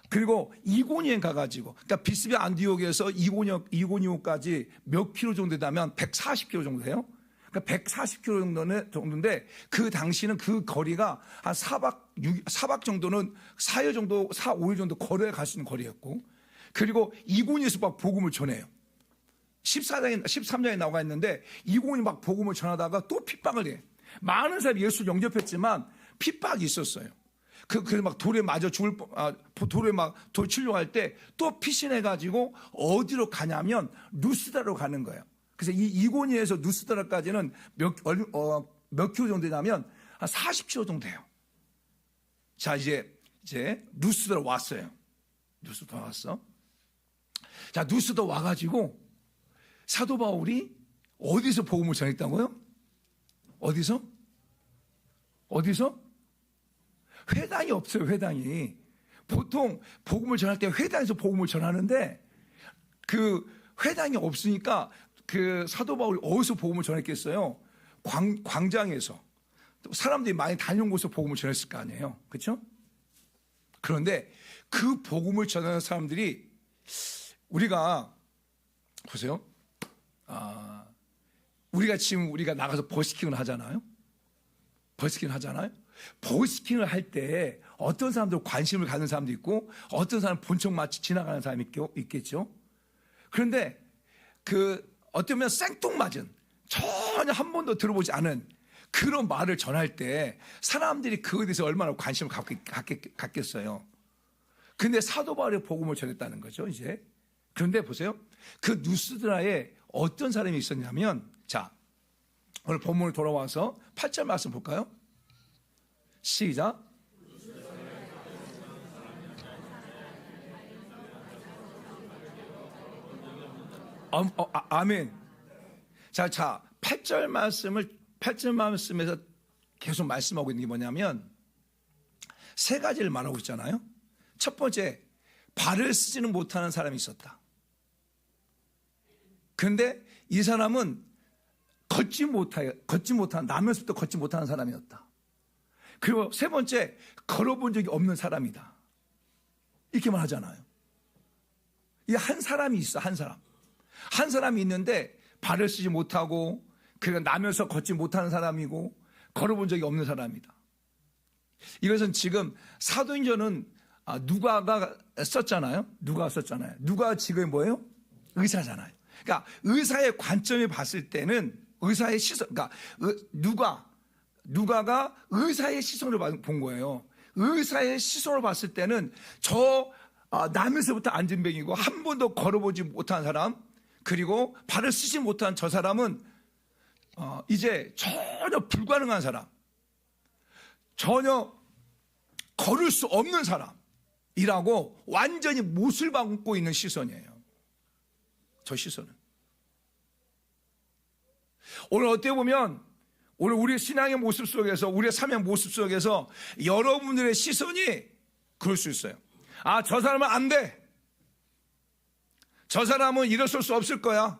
그리고 이고니에 가가지고, 그러니까 비스비 안디옥에서 이고니오까지 몇 킬로 정도 되면 140킬로 정도 돼요. 그러니까 140킬로 정도인데 그 당시는 그 거리가 한 4박 정도는 5일 정도 걸어야 갈 수 있는 거리였고, 그리고 이고니에서 막 복음을 전해요. 13장에 나와 있는데 이고니 막 복음을 전하다가 또 핍박을 해. 많은 사람이 예수를 영접했지만 핍박이 있었어요. 그래서 막 돌에 맞아 돌에 막 돌 치려고 할 때 또 피신해가지고 어디로 가냐면 루스드라로 가는 거예요. 그래서 이 이고니에서 루스드라까지는 몇 킬로 정도 되냐면 한 40킬로 정도 돼요. 자, 이제 루스드라 왔어요. 루스드라 왔어. 자, 루스드라 와가지고 사도 바울이 어디서 복음을 전했다고요? 어디서? 회당이 없어요, 회당이. 보통 복음을 전할 때 회당에서 복음을 전하는데 그 회당이 없으니까 그 사도 바울이 어디서 복음을 전했겠어요? 광장에서. 사람들이 많이 다니는 곳에서 복음을 전했을 거 아니에요. 그렇죠? 그런데 그 복음을 전하는 사람들이 우리가 보세요. 우리가 나가서 버스킹을 하잖아요. 버스킹을 할 때 어떤 사람들 관심을 갖는 사람도 있고 어떤 사람 본청 마치 지나가는 사람이 있겠죠. 그런데 어쩌면 생뚱맞은 전혀 한 번도 들어보지 않은 그런 말을 전할 때 사람들이 그거에 대해서 얼마나 관심을 갖겠어요. 근데 사도 바울의 복음을 전했다는 거죠, 이제. 그런데 보세요. 그 루스드라에 어떤 사람이 있었냐면, 자, 오늘 본문을 돌아와서 8절 말씀 볼까요? 시작. 아멘. 자, 8절 말씀에서 계속 말씀하고 있는 게 뭐냐면 세 가지를 말하고 있잖아요. 첫 번째, 발을 쓰지는 못하는 사람이 있었다. 그런데 이 사람은 걷지 못한, 나면서부터 걷지 못하는 사람이었다. 그리고 세 번째, 걸어본 적이 없는 사람이다. 이렇게만 하잖아요. 이 한 사람이 있어, 한 사람. 한 사람이 있는데 발을 쓰지 못하고, 그가 나면서 걷지 못하는 사람이고, 걸어본 적이 없는 사람이다. 이것은 지금 사도행전은 누가가 썼잖아요. 누가 지금 뭐예요? 의사잖아요. 그러니까 의사의 관점에 봤을 때는 의사의 시선, 그러니까 누가가 의사의 시선을 본 거예요. 의사의 시선을 봤을 때는 남에서부터 안진병이고 한 번도 걸어보지 못한 사람, 그리고 발을 쓰지 못한 저 사람은 이제 전혀 불가능한 사람, 전혀 걸을 수 없는 사람이라고 완전히 못을 박고 있는 시선이에요. 저 시선은. 오늘 어떻게 보면 오늘 우리의 신앙의 모습 속에서, 우리의 삶의 모습 속에서 여러분들의 시선이 그럴 수 있어요. 아, 저 사람은 안 돼. 저 사람은 일어설 수 없을 거야.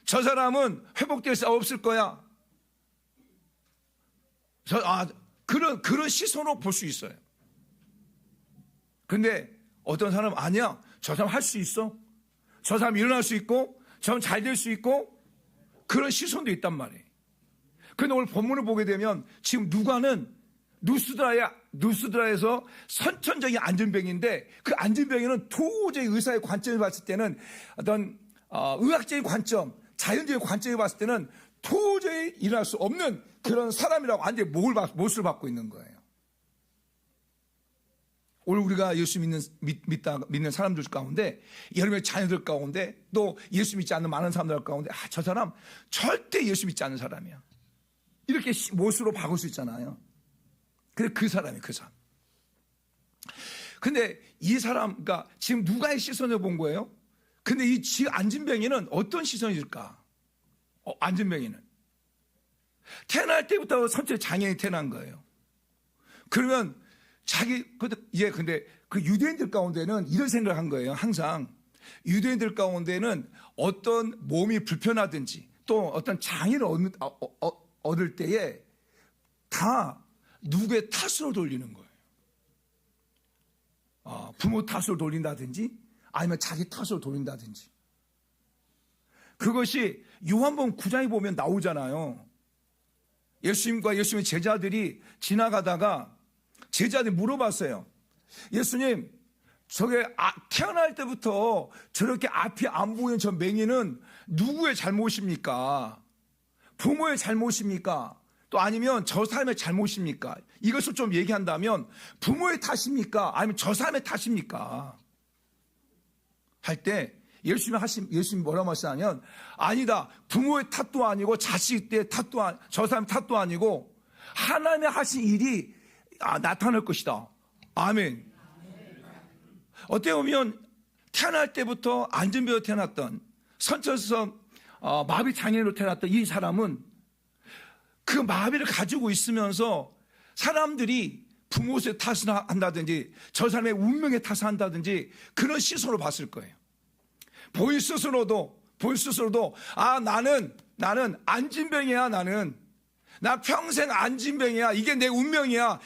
저 사람은 회복될 수 없을 거야. 그런 시선으로 볼 수 있어요. 근데 어떤 사람은 아니야. 저 사람 할 수 있어. 저 사람 일어날 수 있고, 저 사람 잘 될 수 있고, 그런 시선도 있단 말이에요. 근데 오늘 본문을 보게 되면 지금 누가는 누스드라에서 선천적인 안전병인데, 그 안전병에는 도저히 의사의 관점을 봤을 때는 어떤 의학적인 관점, 자연적인 관점을 봤을 때는 도저히 일어날 수 없는 그런 사람이라고 완전히 못을 받고 있는 거예요. 오늘 우리가 예수 믿는 사람들 가운데, 여러분의 자녀들 가운데, 또 예수 믿지 않는 많은 사람들 가운데, 저 사람 절대 예수 믿지 않는 사람이야, 이렇게 못으로 박을 수 있잖아요. 그래, 그 사람이 그 사람. 근데 이 사람, 그러니까 지금 누가의 시선을 본 거예요? 근데 이 안진병이는 어떤 시선일까? 안진병이는 태어날 때부터 선체 장애인이 태어난 거예요. 그러면 근데 그 유대인들 가운데는 이런 생각을 한 거예요. 항상 유대인들 가운데는 어떤 몸이 불편하든지 또 어떤 장애를 얻을 때에 다 누구의 탓으로 돌리는 거예요. 부모 탓으로 돌린다든지 아니면 자기 탓으로 돌린다든지. 그것이 요한복음 9장에 보면 나오잖아요. 예수님과 예수님의 제자들이 지나가다가 제자들이 물어봤어요. 예수님, 저게 태어날 때부터 저렇게 앞이 안 보이는 저 맹인은 누구의 잘못입니까? 부모의 잘못입니까? 또 아니면 저 사람의 잘못입니까? 이것을 좀 얘기한다면 부모의 탓입니까? 아니면 저 사람의 탓입니까? 할 때 예수님이 뭐라고 하시냐면, 아니다, 부모의 탓도 아니고 자식의 탓도 저 사람 탓도 아니고 하나님이 하신 일이 나타날 것이다. 아멘. 어떻게 보면 태어날 때부터 안전병으로 태어났던, 선천성 마비 장애인으로 태어났던 이 사람은 그 마비를 가지고 있으면서 사람들이 부모의 탓을 한다든지 저 사람의 운명의 탓을 한다든지 그런 시선으로 봤을 거예요. 본인 스스로도 나는 안진병이야. 나 평생 안진병이야. 이게 내 운명이야.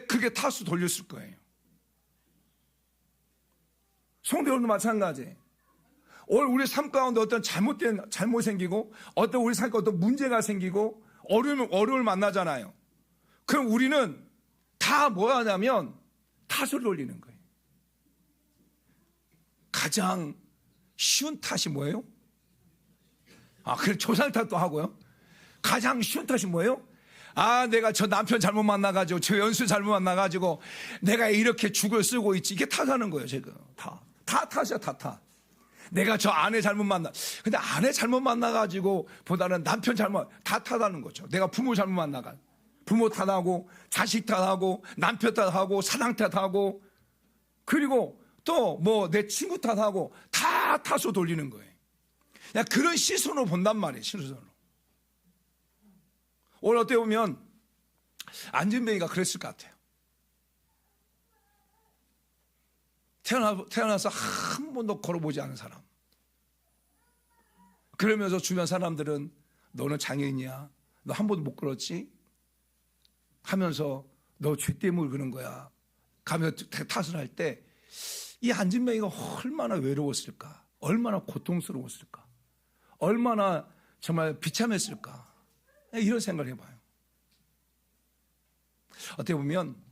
그게 탓으로 돌렸을 거예요. 성도들도 마찬가지. 오늘 우리 삶 가운데 어떤 잘못 생기고, 어떤 우리 삶 가운데 어떤 문제가 생기고, 어려움을 만나잖아요. 그럼 우리는 다 뭐 하냐면 탓을 돌리는 거예요. 가장 쉬운 탓이 뭐예요? 그래, 조상 탓도 하고요. 가장 쉬운 탓이 뭐예요? 내가 저 남편 잘못 만나가지고, 저 연수 잘못 만나가지고, 내가 이렇게 죽을 쓰고 있지. 이게 탓하는 거예요, 지금. 다 탓이야, 다. 내가 저 아내 잘못 근데 아내 잘못 만나가지고 보다는 남편 잘못, 다 탓하는 거죠. 내가 부모 잘못 만나가. 부모 탓하고, 자식 탓하고, 남편 탓하고, 사랑 탓하고, 그리고 또 뭐 내 친구 탓하고, 다 탓으로 돌리는 거예요. 그냥 그런 시선으로 본단 말이에요, 시선으로. 오늘 어떻게 보면 안진뱅이가 그랬을 것 같아요. 태어나서 한 번도 걸어보지 않은 사람. 그러면서 주변 사람들은 너는 장애인이야, 너 한 번도 못 걸었지? 하면서 너 죄 때문에 그런 거야 가면서 탓을 할 때 이 안진뱅이가 얼마나 외로웠을까, 얼마나 고통스러웠을까, 얼마나 정말 비참했을까, 이런 생각을 해봐요. 어떻게 보면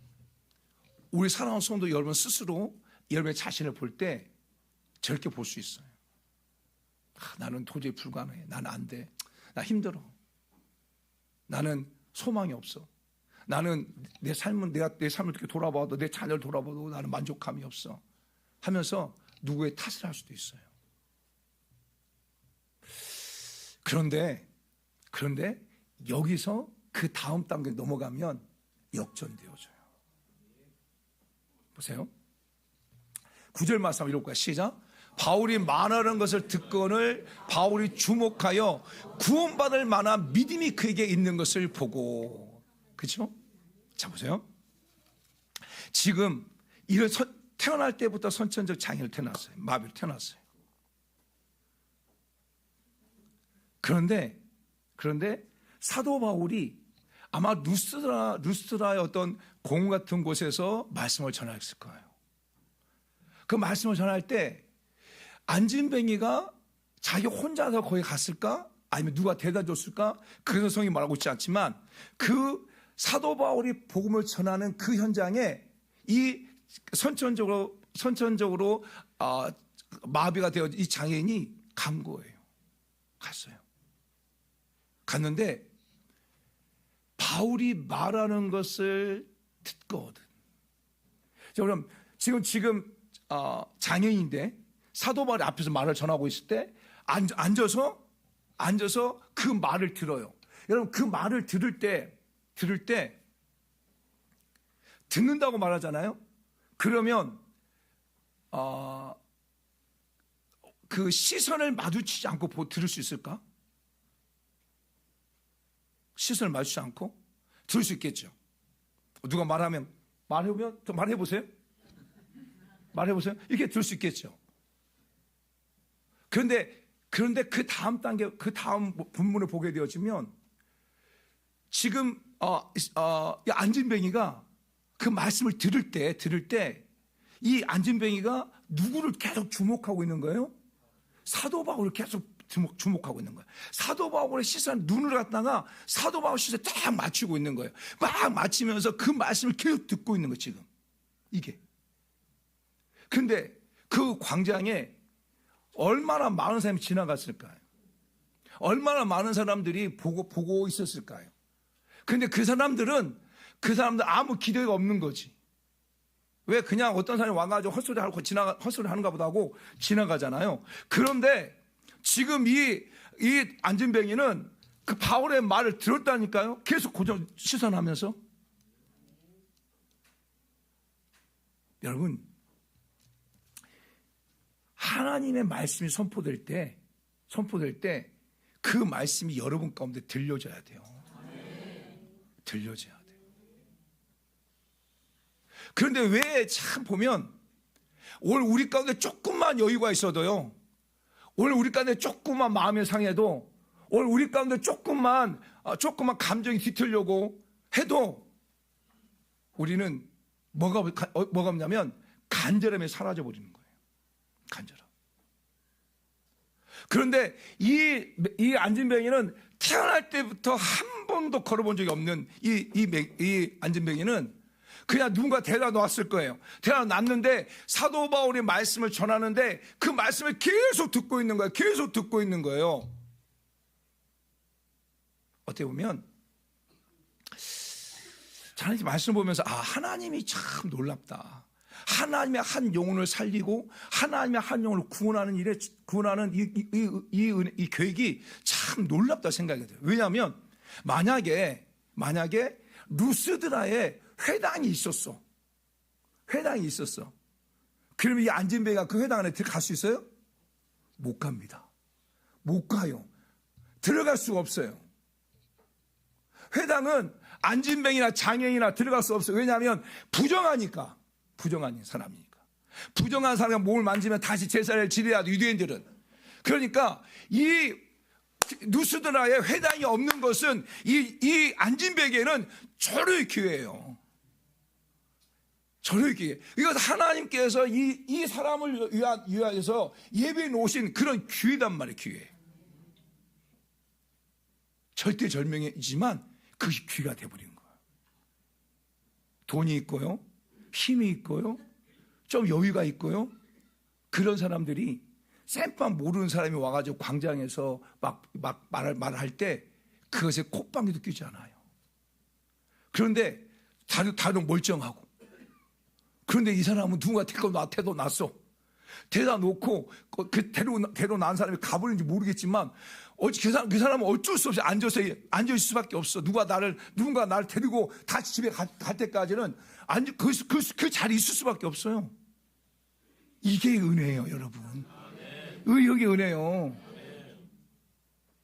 우리 사랑하는 성도 여러분 스스로 여러분의 자신을 볼 때 저렇게 볼 수 있어요. 나는 도저히 불가능해. 나는 안 돼. 나 힘들어. 나는 소망이 없어. 나는 내 삶을 이렇게 돌아봐도, 내 자녀를 돌아봐도 나는 만족감이 없어. 하면서 누구의 탓을 할 수도 있어요. 그런데 여기서 그 다음 단계 넘어가면 역전되어져요. 보세요. 9절 말씀 읽을 거야. 시작. 바울이 말하는 것을 듣고는 바울이 주목하여 구원받을 만한 믿음이 그에게 있는 것을 보고, 그렇죠? 자 보세요. 지금 이런 태어날 때부터 선천적 장애를 태어났어요. 마비를 태어났어요. 그런데 사도 바울이 아마 루스드라의 어떤 공 같은 곳에서 말씀을 전했을 거예요. 그 말씀을 전할 때 안진뱅이가 자기 혼자서 거기 갔을까? 아니면 누가 데려다 줬을까? 그래서 성이 말하고 있지 않지만 그 사도 바울이 복음을 전하는 그 현장에 이 선천적으로 마비가 되어 이 장애인이 간 거예요. 갔어요. 갔는데 바울이 말하는 것을 듣거든. 자, 그럼 지금 장애인인데 사도 바울이 앞에서 말을 전하고 있을 때 앉아서 그 말을 들어요. 여러분 그 말을 들을 때 듣는다고 말하잖아요. 그러면 그 시선을 마주치지 않고 들을 수 있을까? 시선을 마주치지 않고 들을 수 있겠죠. 누가 말하면 말해보세요. 이렇게 들을 수 있겠죠. 그런데 그 다음 단계, 그 다음 본문을 보게 되어지면 지금 안진뱅이가 그 말씀을 들을 때 이 안진뱅이가 누구를 계속 주목하고 있는 거예요? 사도 바울을 계속 주목하고 있는 거예요. 사도 바울의 시선, 눈을 갖다가 사도 바울 시선에 딱 맞추고 있는 거예요. 막 맞추면서 그 말씀을 계속 듣고 있는 거예요, 지금. 이게. 근데 그 광장에 얼마나 많은 사람이 지나갔을까요? 얼마나 많은 사람들이 보고 있었을까요? 근데 그 사람들 아무 기대가 없는 거지. 왜 그냥 어떤 사람이 와가지고 헛소리 하는가 보다 하고 지나가잖아요. 그런데 지금 이 안진뱅이는 그 바울의 말을 들었다니까요. 계속 고정 시선하면서. 여러분, 하나님의 말씀이 선포될 때 그 말씀이 여러분 가운데 들려져야 돼요. 들려져야 돼요. 그런데 왜 참 보면 오늘 우리 가운데 조금만 여유가 있어도요, 오늘 우리 가운데 조금만 마음의 상해도, 오늘 우리 가운데 조금만 감정이 뒤틀려고 해도 우리는 뭐가 없냐면 간절함이 사라져버리는 거예요. 간절함. 그런데 이 안진뱅이는 태어날 때부터 한 번도 걸어본 적이 없는 이 안진뱅이는 그냥 누군가 데려다 놨을 거예요. 데려다 놨는데 사도 바울이 말씀을 전하는데 그 말씀을 계속 듣고 있는 거예요. 계속 듣고 있는 거예요. 어떻게 보면 저는 이 말씀을 보면서 하나님이 참 놀랍다. 하나님의 한 영혼을 살리고 하나님의 한 영혼을 구원하는 이 계획이 참 놀랍다 생각이 들어요. 왜냐하면 만약에 루스드라에 회당이 있었어. 그러면 이 안진뱅이가 그 회당 안에 들어갈 수 있어요? 못 갑니다. 못 가요. 들어갈 수가 없어요. 회당은 안진뱅이나 장애인이나 들어갈 수 없어요. 왜냐하면 부정한 사람이니까. 부정한 사람이 몸을 만지면 다시 제사를 지내야 돼, 유대인들은. 그러니까 이 루스드라에 회당이 없는 것은 이 안진뱅이에는 절호의 기회예요. 절호의 기회. 이것은 하나님께서 이 사람을 위하여서 예배해 놓으신 그런 기회단 말이에요, 기회. 절대절명이지만 그것이 기회가 돼버린 거예요. 돈이 있고요, 힘이 있고요, 좀 여유가 있고요, 그런 사람들이 쌤빵 모르는 사람이 와가지고 광장에서 막 말을 할 때 그것에 콧방귀도 끼지 않아요. 그런데 다들 멀쩡하고. 그런데 이 사람은 누군가 데려다 놨어. 데려다 놓고 그 데려 난 사람이 가버린지 모르겠지만 그 사람은 어쩔 수 없이 앉아 있을 수밖에 없어. 누군가 나를 데리고 다시 집에 갈 때까지는 그 자리에 있을 수밖에 없어요. 이게 은혜예요, 여러분. 의역의 은혜요.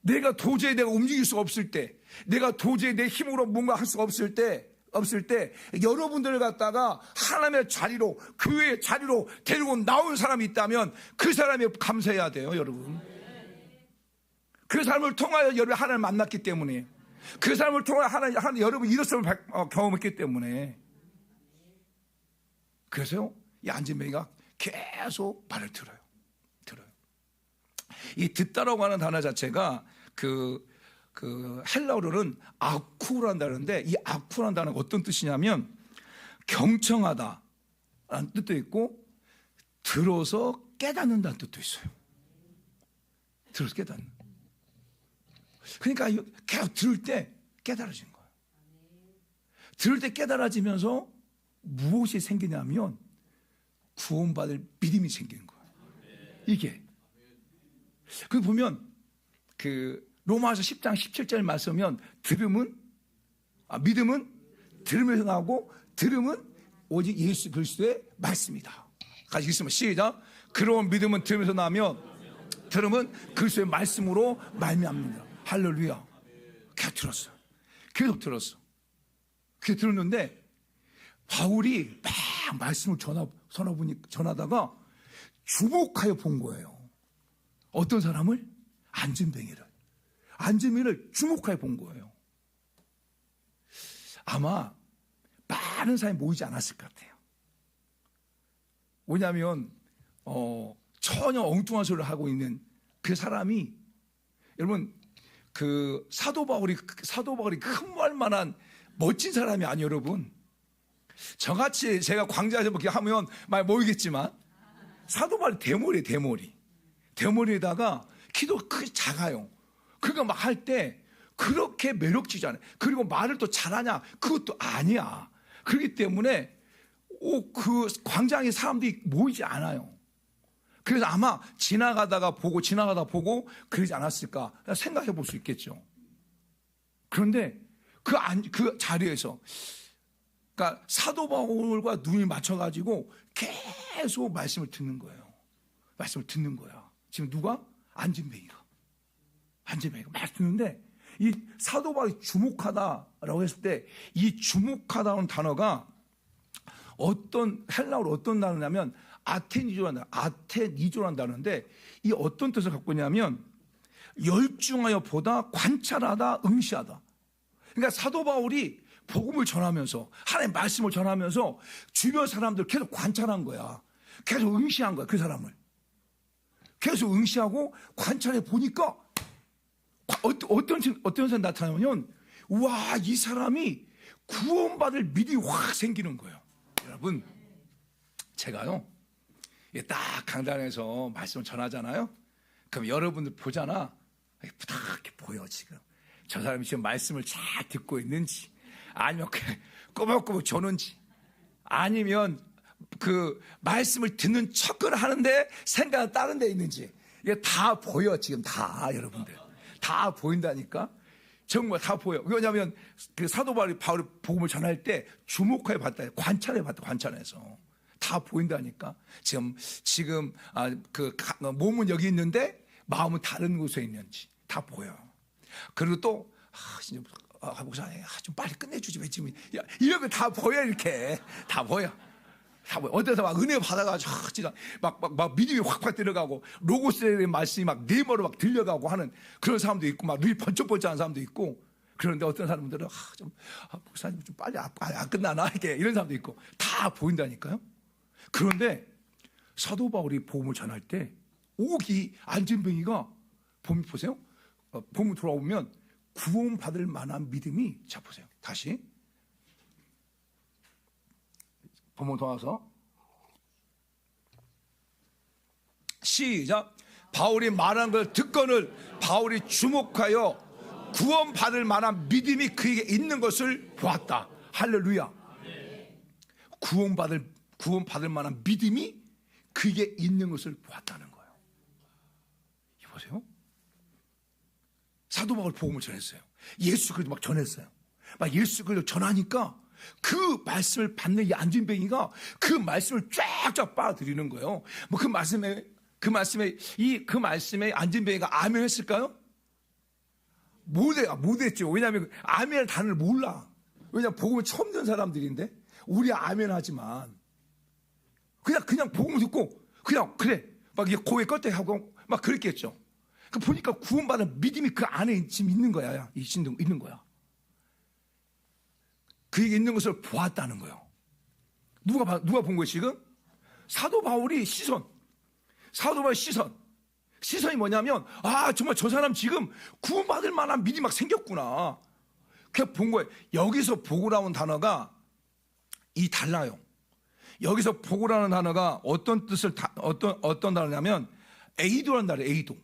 내가 도저히 내가 움직일 수가 없을 때, 내가 도저히 내 힘으로 뭔가 할 수가 없을 때 여러분들을 갖다가 하나님의 자리로, 교회의 자리로 데리고 나온 사람이 있다면 그 사람이 감사해야 돼요, 여러분. 그 사람을 통하여 여러분 하나님을 만났기 때문에, 그 사람을 통하여 하나님 여러분 이것을 경험했기 때문에. 그래서요, 이 안진뱅이가 계속 말을 들어요. 이 듣다라고 하는 단어 자체가 그 헬라어로는 아쿠라는 단어인데, 이 아쿠라는 단어가 어떤 뜻이냐면 경청하다라는 뜻도 있고 들어서 깨닫는다는 뜻도 있어요. 들어서 깨닫는. 그러니까 계속 들을 때 깨달아지는 거예요. 들을 때 깨달아지면서 무엇이 생기냐면 구원받을 믿음이 생기는 거예요. 이게. 그 보면 로마서 10장 17절 말씀하면 믿음은 들으면서 나오고 들음은 오직 예수 그리스도의 말씀이다. 같이 읽으면 시작. 그러한 믿음은 들으면서 나면 들음은 그리스도의 말씀으로 말미암는다. 할렐루야. 계속 들었어. 계속 들었는데 바울이 막 말씀을 전하다가 주목하여 본 거예요. 어떤 사람을? 안진뱅이를 주목하여 본 거예요. 아마 많은 사람이 모이지 않았을 것 같아요. 왜냐하면 전혀 엉뚱한 소리를 하고 있는 그 사람이, 여러분 그 사도 바울이 흠모할 만한 멋진 사람이 아니에요, 여러분. 저같이 제가 광장에서 이렇게 하면 많이 모이겠지만, 사도 바울이 대머리에다가 키도 크게 작아요. 그러니까 막 할 때 그렇게 매력지지 않아요. 그리고 말을 또 잘하냐? 그것도 아니야. 그렇기 때문에 그 광장에 사람들이 모이지 않아요. 그래서 아마 지나가다 보고 그러지 않았을까 생각해 볼 수 있겠죠. 그런데 그 자리에서, 그러니까 사도 바울과 눈이 맞춰가지고 계속 말씀을 듣는 거예요. 지금 누가? 안진뱅이가 막 듣는데, 이 사도 바울이 주목하다라고 했을 때, 이 주목하다는 단어가 헬라어로 어떤 단어냐면 아테니조라는 단어인데, 이 어떤 뜻을 갖고 있냐면 열중하여 보다, 관찰하다, 응시하다. 그러니까 사도 바울이 복음을 전하면서, 하나님의 말씀을 전하면서 주변 사람들 계속 관찰한 거야. 계속 응시한 거야. 그 사람을 계속 응시하고 관찰해 보니까 어떤 현상이 나타나면, 와, 이 사람이 구원받을 믿음이 확 생기는 거예요. 여러분, 제가요 딱 강단에서 말씀을 전하잖아요. 그럼 여러분들 보잖아. 부탁하게 보여. 지금 저 사람이 지금 말씀을 잘 듣고 있는지, 아니면 꼬박꼬박 저는지, 아니면 그 말씀을 듣는 척을 하는데 생각은 다른 데 있는지, 이게 다 보여. 지금 다, 여러분들 다 보인다니까. 정말 다 보여. 왜냐하면 그 사도 바울이 복음을 전할 때 주목해 봤다, 관찰해 봤다. 관찰해서 다 보인다니까. 지금 그 몸은 여기 있는데 마음은 다른 곳에 있는지 다 보여. 그리고 또 목사님 좀 빨리 끝내주지 왜 지금 이런 거 다 보여. 이렇게 다 보여. 어디서 막 은혜 받아가지고 진짜 막 믿음이 확 들어가고, 로고스의 말씀이 막 네모로 막 들려가고 하는 그런 사람도 있고, 막 눈이 번쩍번쩍한 사람도 있고. 그런데 어떤 사람들은 목사님 좀 빨리 안 끝나나 이렇게, 이런 사람도 있고. 다 보인다니까요. 그런데 사도 바울이 복음을 전할 때 이 안진뱅이가 보세요. 복음 돌아오면 구원받을 만한 믿음이, 자 보세요. 다시 본문 돌아와서 시작. 바울이 말한 걸 듣거늘 바울이 주목하여 구원받을 만한 믿음이 그에게 있는 것을 보았다. 할렐루야. 구원받을 만한 믿음이 그에게 있는 것을 보았다는 거예요. 보세요. 사도 바울 복음을 전했어요. 예수 그리스도 막 전했어요. 막 예수 그리스도 전하니까 그 말씀을 받는 이 안진뱅이가 그 말씀을 쫙쫙 빨아들이는 거예요. 뭐 그 말씀에 그 말씀에 안진뱅이가 아멘 했을까요? 못했죠. 왜냐하면 아멘 단어를 몰라. 왜냐하면 복음을 처음 듣는 사람들인데 우리 아멘 하지만 그냥 복음을 듣고 그냥 그래 막 이게 고개 껐대 하고 막 그랬겠죠. 그 보니까 구원받은 믿음이 그 안에 지금 있는 거야. 있는 거야. 그에게 있는 것을 보았다는 거예요. 누가 본 거예요 지금? 사도 바울이 시선이 뭐냐면 정말 저 사람 지금 구원받을 만한 믿음이 막 생겼구나. 그냥 본 거예요. 여기서 보고라는 단어가 달라요. 여기서 보고라는 단어가 어떤 어떤 단어냐면 에이도라는 단어예요. 에이도.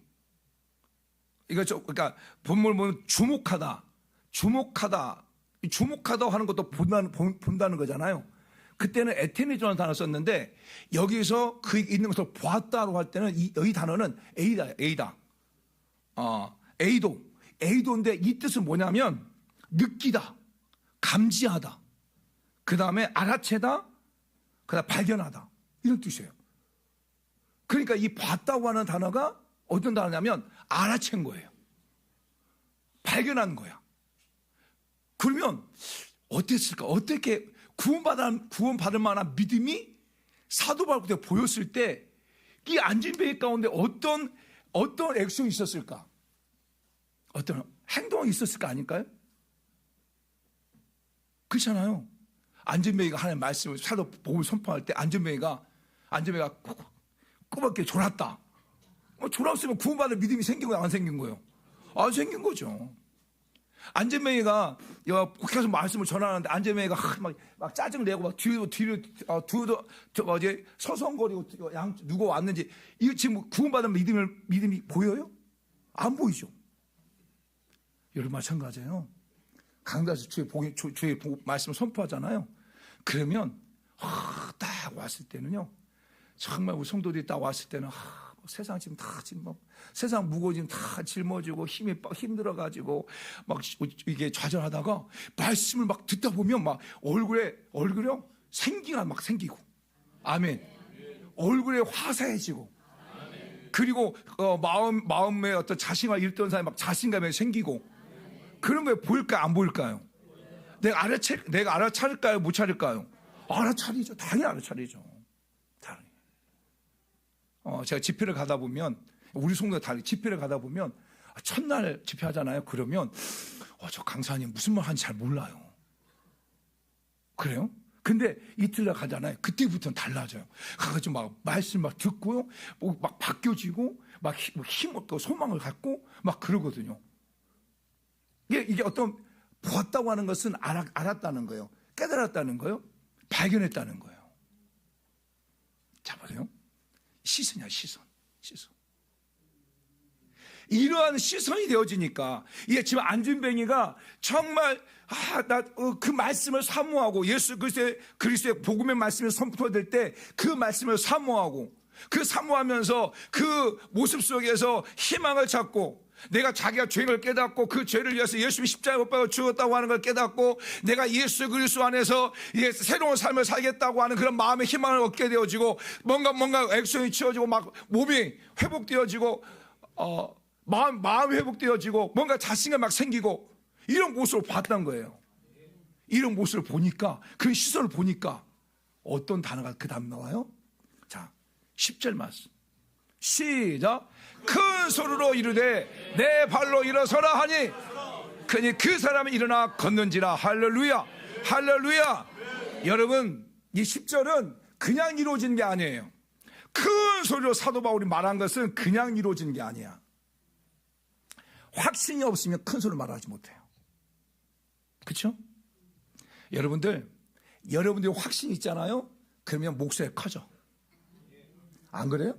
그러니까 본문을 보면 주목하다 하는 것도 본다는 거잖아요. 그때는 에테미조라는 단어 썼는데 여기서 그 있는 것을 보았다고 할 때는 이 단어는 에이다. 에이도인데 이 뜻은 뭐냐면 느끼다, 감지하다, 그 다음에 알아채다, 그 다음에 발견하다 이런 뜻이에요. 그러니까 이 봤다고 하는 단어가 어떤 단어냐면 알아챈 거예요. 발견한 거야. 그러면 어땠을까? 어떻게 구원받을 만한 믿음이 사도 바울 때 보였을 때 이 안진뱅이 가운데 어떤 액션이 있었을까? 어떤 행동이 있었을까 아닐까요? 그렇잖아요. 안진뱅이가 하나님의 말씀을 사도 복음을 선포할 때 안진뱅이가 꼬박게 졸았다. 졸았으면 구원받을 믿음이 생긴 거예요? 안 생긴 거예요? 안 생긴 거죠. 안진뱅이가 계속 말씀을 전하는데 안진뱅이가 막 짜증 내고 막 뒤로 서성거리고 누가 왔는지 이거 지금 구원받은 믿음이 보여요? 안 보이죠. 여러분 마찬가지예요. 강단에서 주의 말씀을 선포하잖아요. 그러면 딱 왔을 때는요. 정말 우리 성도들이 딱 왔을 때는 세상 지금 세상 무거워지면 다 짊어지고 힘들어가지고 막 이게 좌절하다가 말씀을 막 듣다 보면 막 얼굴에 생기가 막 생기고, 아멘. 얼굴에 화사해지고, 그리고 마음에 어떤 자신을 잃던 사람이 막 자신감이 생기고, 그런 게 보일까요? 안 보일까요? 내가 알아차릴까요? 못 차릴까요? 알아차리죠. 당연히 알아차리죠. 제가 집회를 가다 보면 우리 성도 다 집회를 가다 보면 첫날 집회하잖아요. 그러면 저 강사님 무슨 말 하는지 잘 몰라요. 그래요? 근데 이틀날 가잖아요. 그때부터는 달라져요. 가가지고 막 말씀 막 듣고요, 막 바뀌어지고 막 힘없고 소망을 갖고 막 그러거든요. 이게 어떤 보았다고 하는 것은 알았다는 거예요. 깨달았다는 거예요. 발견했다는 거예요. 자 보세요. 시선이야, 시선. 이러한 시선이 되어지니까 이게 지금 안진뱅이가 정말 그 말씀을 사모하고 예수 그리스도의 복음의 말씀을 선포될 때 그 말씀을 사모하고 그 사모하면서 그 모습 속에서 희망을 찾고 내가 자기가 죄를 깨닫고 그 죄를 위해서 예수님이 십자가에 못 박아 죽었다고 하는 걸 깨닫고 내가 예수 그리스도 안에서 새로운 삶을 살겠다고 하는 그런 마음의 희망을 얻게 되어지고 뭔가 액션이 치워지고 막 몸이 회복되어지고 마음이 회복되어지고 뭔가 자신감 막 생기고 이런 모습을 봤던 거예요. 이런 모습을 보니까 그 시선을 보니까 어떤 단어가 그 다음 나와요? 자 10절 말씀 시작. 큰 소리로 이르되 내 발로 일어서라 하니 그니 그 사람이 일어나 걷는지라. 할렐루야, 할렐루야. 여러분 이 10절은 그냥 이루어진 게 아니에요. 큰 소리로 사도 바울이 말한 것은 그냥 이루어진 게 아니야. 확신이 없으면 큰 소리로 말하지 못해요. 그렇죠? 여러분들이 확신이 있잖아요. 그러면 목소리가 커져. 안 그래요?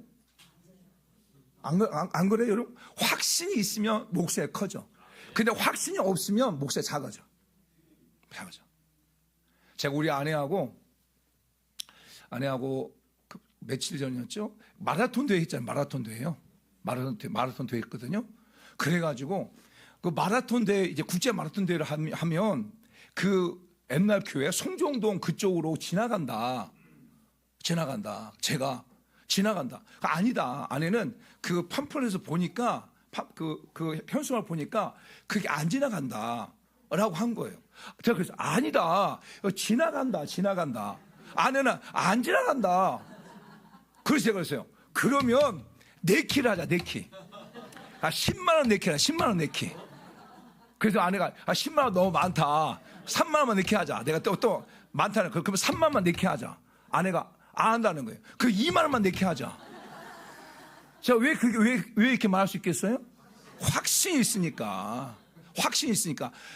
안 그래요, 여러분? 확신이 있으면 목소리가 커져. 근데 확신이 없으면 목소리가 작아져. 제가 우리 아내하고 그 며칠 전이었죠? 마라톤 대회 했잖아요. 마라톤 대회요. 마라톤 대회 했거든요. 그래가지고 그 마라톤 대회, 이제 국제 마라톤 대회를 하면 그 옛날 교회 송정동 그쪽으로 지나간다. 제가 지나간다. 아니다. 아내는 그 팜플렛에서 보니까 그 현수막을 보니까 그게 안 지나간다. 라고 한 거예요. 제가 그래서 아니다. 지나간다. 아내는 안 지나간다. 그래서 제가 그랬어요. 그러면 네 키를 하자, 네 키. 10만 원 네 키라, 10만 원 네 키. 그래서 아내가 10만 원 너무 많다. 3만 원만 네 키 하자. 내가 또 많다는 그러면 3만 원만 네 키 하자. 아내가 안 한다는 거예요. 그 2만 원만 네 키 하자. 제가 왜 이렇게 말할 수 있겠어요? 확신이 있으니까.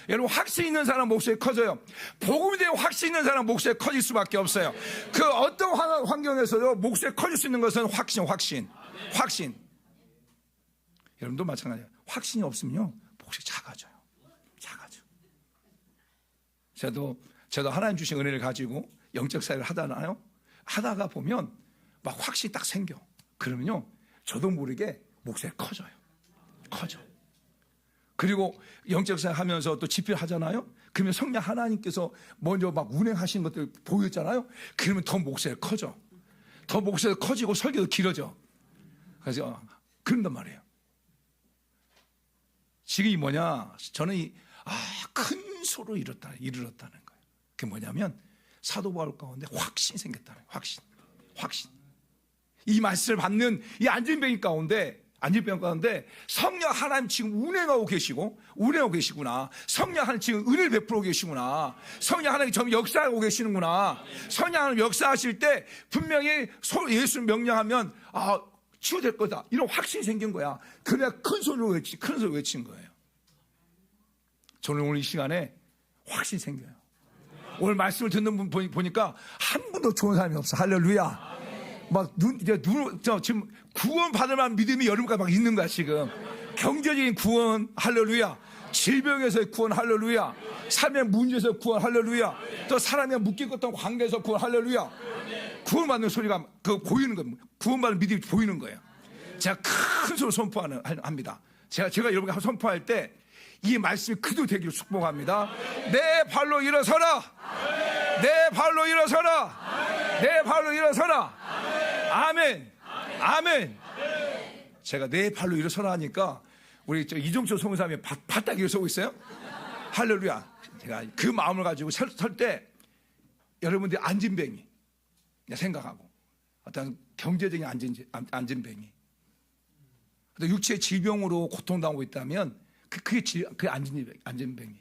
여러분, 확신 있는 사람 목소리 커져요. 복음에 대한 확신 있는 사람 목소리 커질 수밖에 없어요. 그 어떤 환경에서도 목소리 커질 수 있는 것은 확신. 여러분도 마찬가지예요. 확신이 없으면요, 목소리 작아져. 저도 하나님 주신 은혜를 가지고 영적 사역을 하다가 보면 막 확신이 딱 생겨. 그러면요, 저도 모르게 목소리가 커져. 그리고 영적 사역 하면서 또 집회를 하잖아요. 그러면 성령 하나님께서 먼저 막 운행하시는 것들 보였잖아요. 그러면 더 목소리가 커져. 더 목소리가 커지고 설교도 길어져. 그래서 그런단 말이에요. 지금이 뭐냐? 저는 큰 소로 이뤘다는 거예요. 그게 뭐냐면 사도 바울 가운데 확신이 생겼다는 거예요. 확신. 이 말씀을 받는 이 안진병 가운데 성령 하나님 지금 운행하고 계시구나. 성령 하나님 지금 은혜를 베풀고 계시구나. 성령 하나님 지금 역사하고 계시는구나. 성령 하나님 역사하실 때 분명히 예수를 명령하면 치유될 거다. 이런 확신이 생긴 거야. 그래야 큰 소리로 외친 거예요. 저는 오늘 이 시간에 확신이 생겨요. 오늘 말씀을 듣는 분 보니까 한 분도 좋은 사람이 없어. 할렐루야. 지금 구원 받을 만한 믿음이 여러분과 막 있는 거야, 지금. 경제적인 구원, 할렐루야. 질병에서의 구원, 할렐루야. 삶의 문제에서 구원, 할렐루야. 또 사람이 묶였던 관계에서 구원, 할렐루야. 구원받는 소리가 보이는 거예요. 구원받는 믿음이 보이는 거예요. 제가 큰 소리로 선포합니다. 제가 여러분께 선포할 때 이 말씀이 그대로 되기를 축복합니다. 내 발로 일어서라. 내 발로 일어서라. 아멘. 제가 내 발로 일어서라 하니까 우리 이종철 성사님이 바닥 일어서고 있어요. 할렐루야. 제가 그 마음을 가지고 설 때 여러분들이 안진뱅이 생각하고 어떤 경제적인 안진뱅이, 육체의 질병으로 고통당하고 있다면 그게 안진뱅이.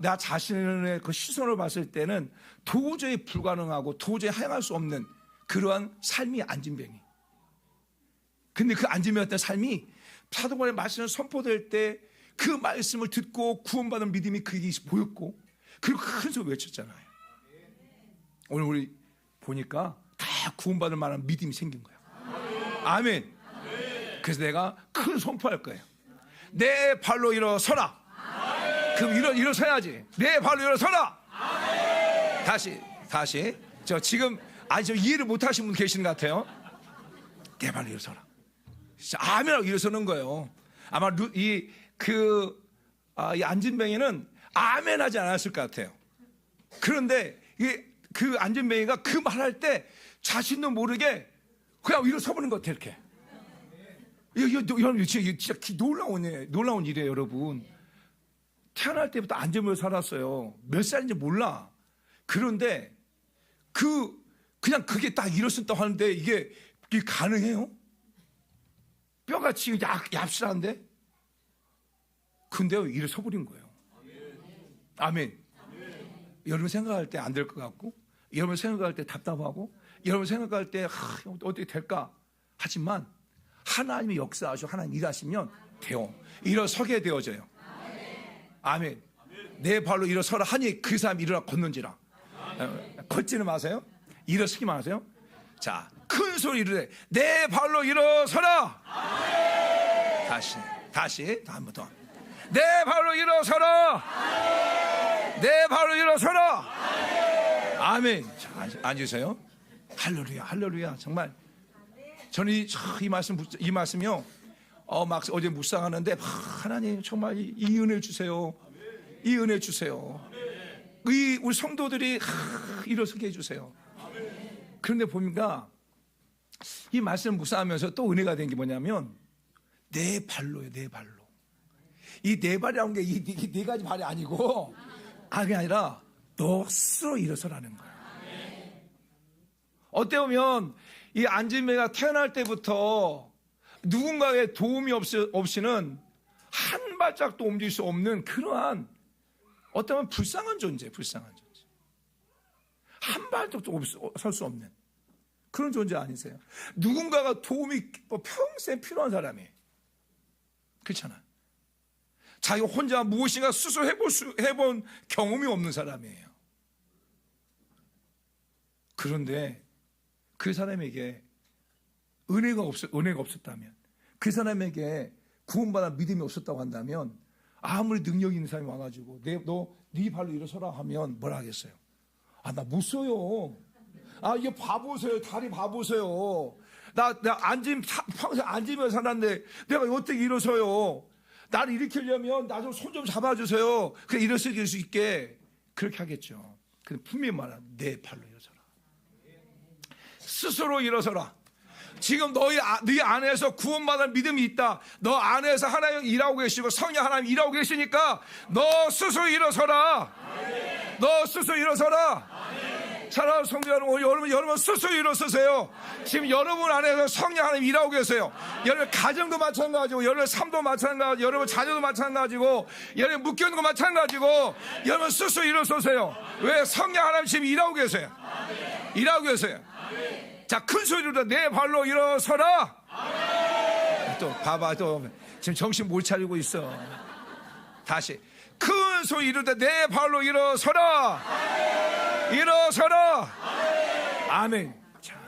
나 자신의 그 시선을 봤을 때는 도저히 불가능하고 도저히 행할 수 없는 그러한 삶이 안진뱅이. 근데 그 안진뱅이였던 삶이 사도관의 말씀을 선포될 때 그 말씀을 듣고 구원받은 믿음이 그게 보였고, 그리고 큰 소리 외쳤잖아요. 오늘 우리 보니까 다 구원받을 만한 믿음이 생긴 거야. 아멘. 그래서 내가 큰 선포할 거예요. 내 발로 일어서라. 그럼 일어서야지. 내 발로 일어서라. 다시. 지금 이해를 못 하신 분 계시는 것 같아요. 내 발로 일어서라. 진짜 아멘하고 일어서는 거예요. 아마 이 안진뱅이는 아멘하지 않았을 것 같아요. 그런데 그 안진뱅이가 그 말할 때 자신도 모르게 그냥 일어서 보는 것 같아요. 이렇게. 여러분, 진짜 놀라운 일이에요, 여러분. 태어날 때부터 안진뱅이로 살았어요. 몇 살인지 몰라. 그런데 그냥 그게 딱 일어섰다고 하는데 이게 가능해요? 뼈같이 얍실한데? 근데요, 일어서 버린 거예요. 아멘. 여러분 생각할 때 안 될 것 같고, 여러분 생각할 때 답답하고, 여러분 생각할 때 어떻게 될까? 하지만 하나님이 역사하시고 하나님 일하시면 돼요. 일어서게 되어져요. 아멘. 내 발로 일어서라 하니 그 사람이 일어나 걷는지라. 걷지는 마세요. 일어서기만 하세요. 자, 큰 소리 이르되 내 발로 일어서라. 다시 한 번 더. 내 발로 일어서라. 내 발로 일어서라. 아멘. 앉으세요. 할렐루야. 정말 저는 이 말씀이요. 막 어제 묵상하는데 하나님 정말 이 은혜 주세요. 이 은혜 주세요. 우리 성도들이 일어서게 해주세요. 그런데 보니까 이 말씀을 묵상하면서 또 은혜가 된 게 뭐냐면 네 발로요, 네 발로. 이 네 발이라는 게 이 네 가지 발이 아니고 그게 아니라 너 스스로 일어서라는 거예요. 어때 보면 이 안진매가 태어날 때부터 누군가의 도움이 없이는 한 발짝도 옮길 수 없는 그러한 어쩌면 불쌍한 존재, 불쌍한 존재. 한 발짝도 설 수 없는 그런 존재 아니세요? 누군가가 도움이 평생 필요한 사람이에요. 그렇잖아요. 자기가 혼자 무엇인가 스스로 해본 경험이 없는 사람이에요. 그런데 그 사람에게 은혜가 없었다면, 그 사람에게 구원받아 믿음이 없었다고 한다면, 아무리 능력 있는 사람이 와가지고 너 네 발로 일어서라 하면 뭐라 하겠어요? 나 못 써요. 이게 봐보세요. 다리 봐보세요. 나 평생 앉으면서 살았는데 내가 어떻게 일어서요? 나를 일으키려면 나 좀 손 좀 잡아주세요. 그래 일어설 수 있게 그렇게 하겠죠. 근데 분명히 말하는 내 발로 일어서라. 스스로 일어서라. 지금 너희 안에서 구원받을 믿음이 있다. 너 안에서 하나님 일하고 계시고 성령 하나님 일하고 계시니까 너 스스로 일어서라. 너 스스로 일어서라. 사랑하는 성도 여러분 스스로 일어서세요. 지금 여러분 안에서 성령 하나님 일하고 계세요. 여러분 가정도 마찬가지고, 여러분 삶도 마찬가지고, 여러분 자녀도 마찬가지고, 여러분 묶여있는 거 마찬가지고, 여러분 스스로 일어서세요. 왜? 성령 하나님 지금 일하고 계세요. 일하고 계세요. 자, 큰 소리로 내 발로 일어서라. 또 봐봐, 또 지금 정신 못 차리고 있어. 다시 큰 소리 이르다 내 발로 일어서라. 일어서라. 아멘. 자,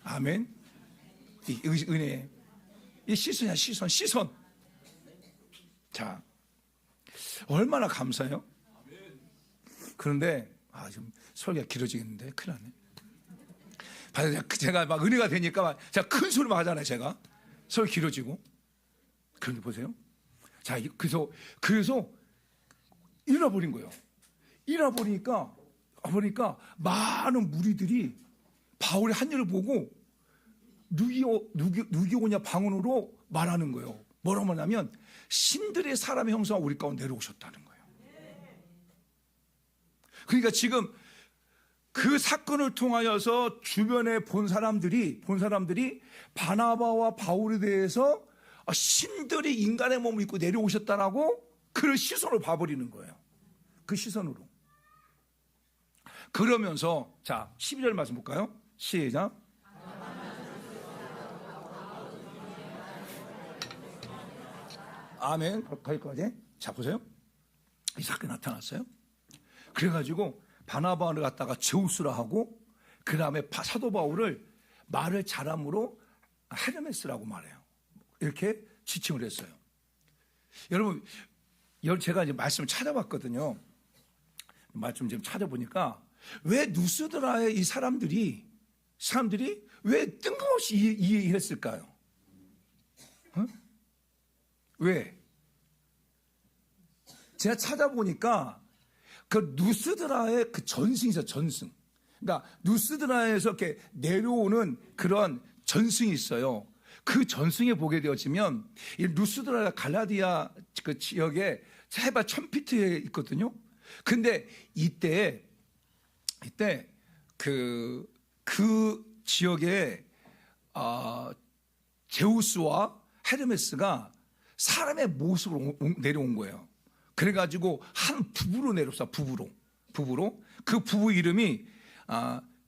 아멘. 이 은혜, 이 시선이야, 시선. 자, 얼마나 감사해요. 그런데 지금 설교가 길어지겠는데 큰일 났네. 제가 막 은혜가 되니까 제가 큰 소리만 하잖아요. 제가 설교 길어지고. 그런데 보세요. 자, 그래서 잃어버린 거예요. 잃어버리니까 많은 무리들이 바울의 한 일을 보고 누기오냐 방언으로 말하는 거예요. 뭐라고 말하냐면 신들의 사람의 형상이 우리 가운데 내려오셨다는 거예요. 그러니까 지금 그 사건을 통하여서 주변에 본 사람들이 바나바와 바울에 대해서 신들이 인간의 몸을 입고 내려오셨다라고 그런 시선을 봐버리는 거예요. 그 시선으로. 그러면서 자 12절 말씀 볼까요? 시작. 아멘. 거기까지. 자 보세요. 이 사건이 나타났어요. 그래가지고 바나바를 갖다가 제우스라 하고 그 다음에 사도 바울을 말을 잘함으로 헤르메스라고 말해요. 이렇게 지칭을 했어요. 여러분 제가 이제 말씀을 찾아봤거든요. 말씀 좀 찾아보니까 왜 누스드라의 이 사람들이 왜 뜬금없이 이해했을까요? 왜? 제가 찾아보니까 그 누스드라의 그 전승이 있어요. 전승. 그러니까 누스드라에서 이렇게 내려오는 그런 전승이 있어요. 그 전승에 보게 되어지면 이 누스드라가 갈라디아 그 지역에 해발 1000피트에 있거든요. 근데 이때 그 지역에 제우스와 헤르메스가 사람의 모습으로 내려온 거예요. 그래가지고 한 부부로 내려왔어. 부부로. 그 부부 이름이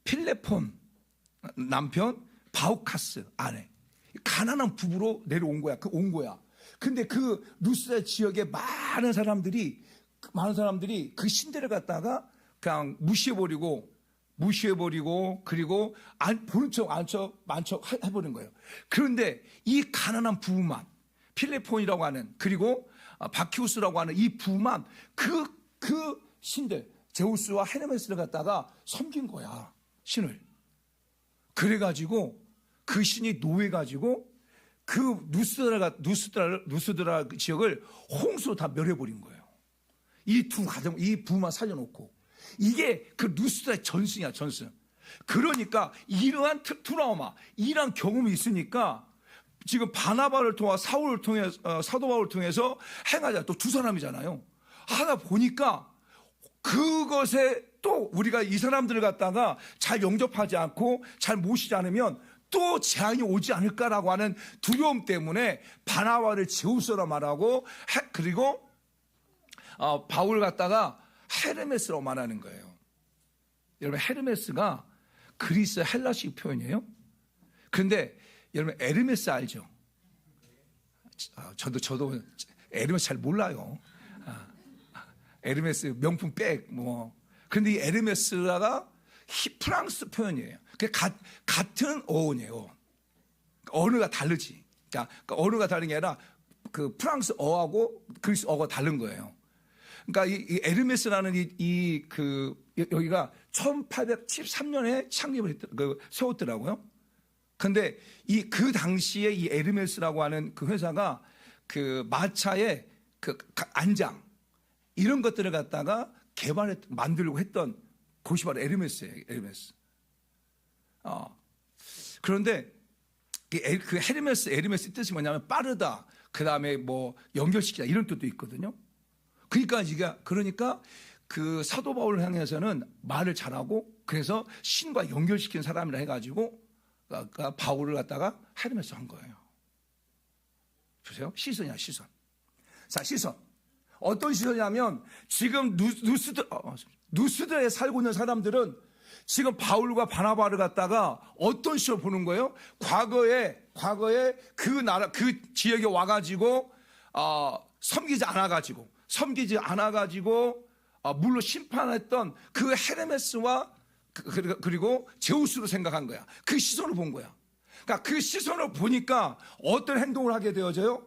필레폰 남편, 바우카스 아내. 가난한 부부로 내려온 거야. 온 거야. 근데 그 루스라 지역에 많은 사람들이 그 신들을 갖다가 그냥 무시해버리고 그리고 보는 척 해버린 거예요. 그런데 이 가난한 부부만 필레폰이라고 하는 그리고 바키우스라고 하는 이 부부만 그 신들 제우스와 헤르메스를 갖다가 섬긴 거야. 신을. 그래가지고 그 신이 노해가지고 그 누스드라 지역을 홍수로 다 멸해버린 거예요. 이 부부만 살려놓고. 이게 그 누스드라의 전승이야, 전승. 그러니까 이러한 트라우마, 이러한 경험이 있으니까 지금 바나바를 통해 사울을 통해 사도 바울을 통해서 행하자. 또 두 사람이잖아요. 하다 보니까 그것에 또 우리가 이 사람들을 갖다가 잘 영접하지 않고 잘 모시지 않으면 또 재앙이 오지 않을까라고 하는 두려움 때문에 바나바를 제우스라 말하고 그리고 바울을 갖다가 헤르메스라고 말하는 거예요. 여러분 헤르메스가 그리스 헬라식 표현이에요. 그런데 여러분 에르메스 알죠? 저도 에르메스 잘 몰라요. 에르메스 명품 백 뭐. 그런데 이 에르메스가 프랑스 표현이에요. 같은 어원이에요. 언어가 다르지. 그러니까 언어가 다른 게 아니라 그 프랑스 어하고 그리스 어가 다른 거예요. 그러니까 이 에르메스라는 여기가 1873년에 창립을 세웠더라고요. 근데 그 당시에 이 에르메스라고 하는 그 회사가 그 마차의 그 안장 이런 것들을 갖다가 만들려고 했던 곳이 바로 에르메스예요. 에르메스. 그런데 그 에르메스 뜻이 뭐냐면 빠르다. 그 다음에 뭐 연결시키다 이런 뜻도 있거든요. 그러니까 그 사도 바울을 향해서는 말을 잘하고 그래서 신과 연결시키는 사람이라 해가지고 그러니까 바울을 갖다가 헤르메스 한 거예요. 보세요. 시선이야, 시선. 자, 시선. 어떤 시선이냐면 지금 누스드에 살고 있는 사람들은 지금 바울과 바나바를 갖다가 어떤 시선을 보는 거예요? 과거에 그 지역에 와가지고 섬기지 않아가지고 물로 심판했던 그 헤르메스와 그리고 제우스로 생각한 거야. 그 시선을 본 거야. 그러니까 그 시선을 보니까 어떤 행동을 하게 되어져요?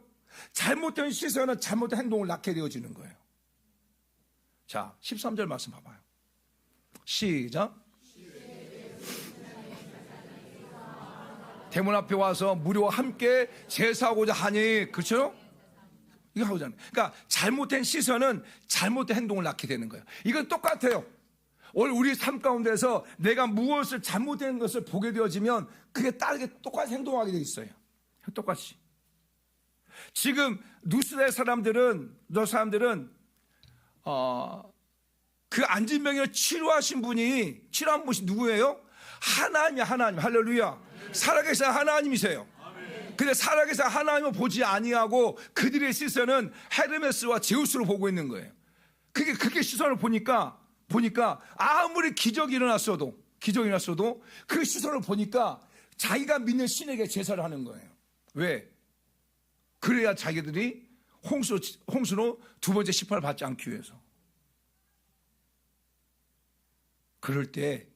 잘못된 시선은 잘못된 행동을 낳게 되어지는 거예요. 자, 13절 말씀 봐봐요. 시작. 대문 앞에 와서 무리와 함께 제사하고자 하니, 그렇죠? 이거 하고자 하는. 그러니까 잘못된 시선은 잘못된 행동을 낳게 되는 거예요. 이건 똑같아요. 오늘 우리 삶 가운데서 내가 무엇을 잘못된 것을 보게 되어지면 그게 따르게 똑같이 행동하게 돼 있어요. 똑같이. 지금 누스의 사람들은 그 안진병을 치료한 분이 누구예요? 하나님. 할렐루야. 살아계신 하나님이세요. 근데 살아계신 하나님을 보지 아니하고 그들의 시선은 헤르메스와 제우스로 보고 있는 거예요. 그게 시선을 보니까 아무리 기적이 일어났어도 그 시선을 보니까 자기가 믿는 신에게 제사를 하는 거예요. 왜? 그래야 자기들이 홍수로 두 번째 시판을 받지 않기 위해서. 그럴 때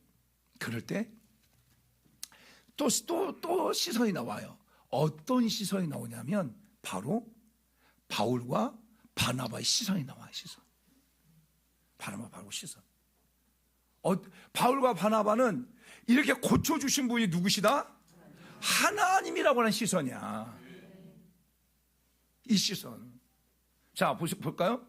또 시선이 나와요. 어떤 시선이 나오냐면 바로 바울과 바나바의 시선이 나와요. 시선. 바나바 시선. 바울과 바나바는 이렇게 고쳐주신 분이 누구시다? 하나님이라고 하는 시선이야. 이 시선. 자, 볼까요?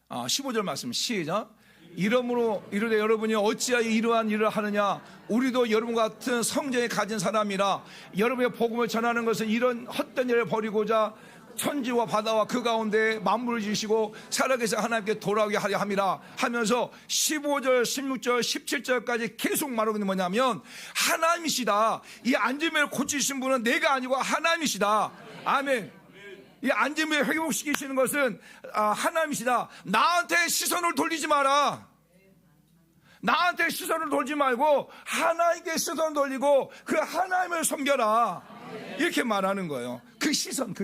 15절 말씀 시작. 이러므로 이르되 여러분이 어찌하여 이러한 일을 하느냐? 우리도 여러분 같은 성정에 가진 사람이라. 여러분의 복음을 전하는 것은 이런 헛된 일을 버리고자 천지와 바다와 그 가운데 만물을 지으시고 살아계신 하나님께 돌아오게 하려 함이라 하면서 15절, 16절, 17절까지 계속 말하고 있는 뭐냐면 하나님이시다. 이 안진병을 고치신 분은 내가 아니고 하나님이시다. 아멘. 이 안진병을 회복시키시는 것은 하나님이시다. 나한테 시선을 돌리지 마라. 나한테 시선을 돌지 말고 하나님께 시선을 돌리고 그 하나님을 섬겨라. 이렇게 말하는 거예요. 그 시선.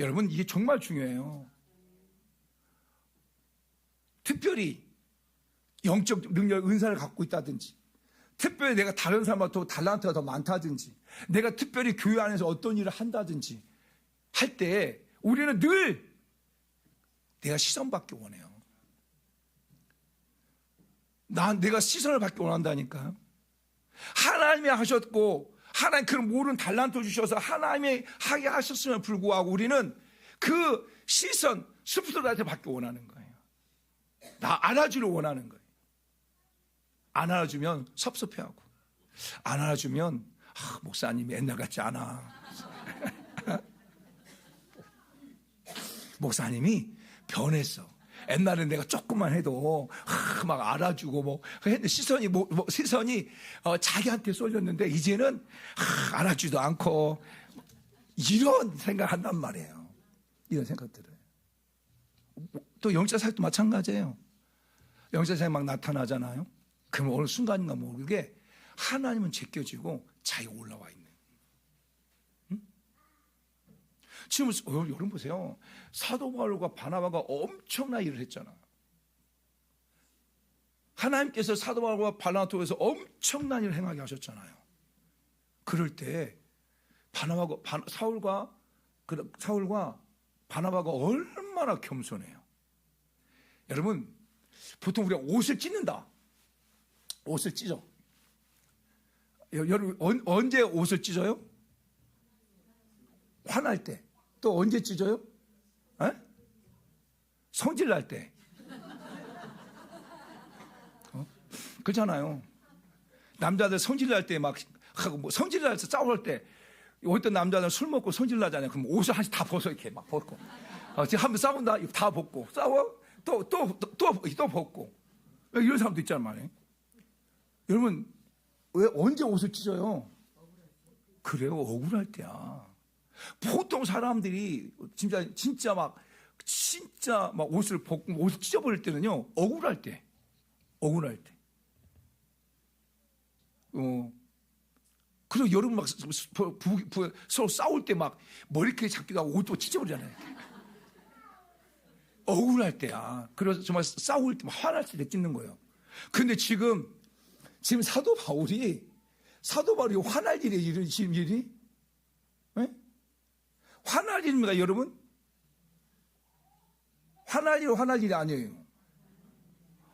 여러분, 이게 정말 중요해요. 특별히 영적 능력, 은사를 갖고 있다든지, 특별히 내가 다른 사람보다 달란트가 더 많다든지, 내가 특별히 교회 안에서 어떤 일을 한다든지 할 때 우리는 늘 내가 시선받기 원해요. 내가 시선을 받기 원한다니까요. 하나님이 하셨고 하나님 그 모든 달란트 주셔서 하나님이 하게 하셨음에 불구하고 우리는 그 시선 스푸드한테 받기 원하는 거예요. 나 알아주려 원하는 거예요. 안 알아주면 섭섭해하고, 안 알아주면 목사님이 옛날 같지 않아. 목사님이 변했어. 옛날에 내가 조금만 해도 막 알아주고 뭐 했는데 시선이 자기한테 쏠렸는데 이제는 알아주지도 않고, 이런 생각한단 말이에요. 이런 생각들을. 또 영적 사역도 마찬가지예요. 영적 사역 막 나타나잖아요. 그럼 어느 순간인가 모르게 하나님은 제껴지고 자기가 올라와 있는. 지금 여러분 보세요. 사도 바울과 바나바가 엄청난 일을 했잖아요. 하나님께서 사도 바울과 바나바 통해서 엄청난 일을 행하게 하셨잖아요. 그럴 때 사울과 바나바가 얼마나 겸손해요. 여러분, 보통 우리가 옷을 찢는다. 옷을 찢어. 여러분, 언제 옷을 찢어요? 화날 때. 또 언제 찢어요? 성질 날 때. 그렇잖아요. 남자들 성질 날 때 막 하고, 뭐 성질 날 때 싸울 때, 어떤 남자들 술 먹고 성질 나잖아요. 그럼 옷을 하나씩 다 벗어, 이렇게 막 벗고. 지금 한번 싸운다, 이거 다 벗고. 싸워? 또 벗고. 이런 사람도 있잖아요, 말이에요. 여러분, 왜 언제 옷을 찢어요? 그래요, 억울할 때야. 보통 사람들이 진짜 막 옷을 벗고 옷을 찢어버릴 때는요, 억울할 때. 그리고 여러분 막 서로 싸울 때 막 머리카락 잡기도 하고 옷도 찢어버리잖아요. 억울할 때야. 그래서 정말 싸울 때 화날 때 찢는 거예요. 근데 지금 사도 바울이 화날 일이 지금 일이? 네? 화날 일입니까, 여러분? 화날 일이 아니에요.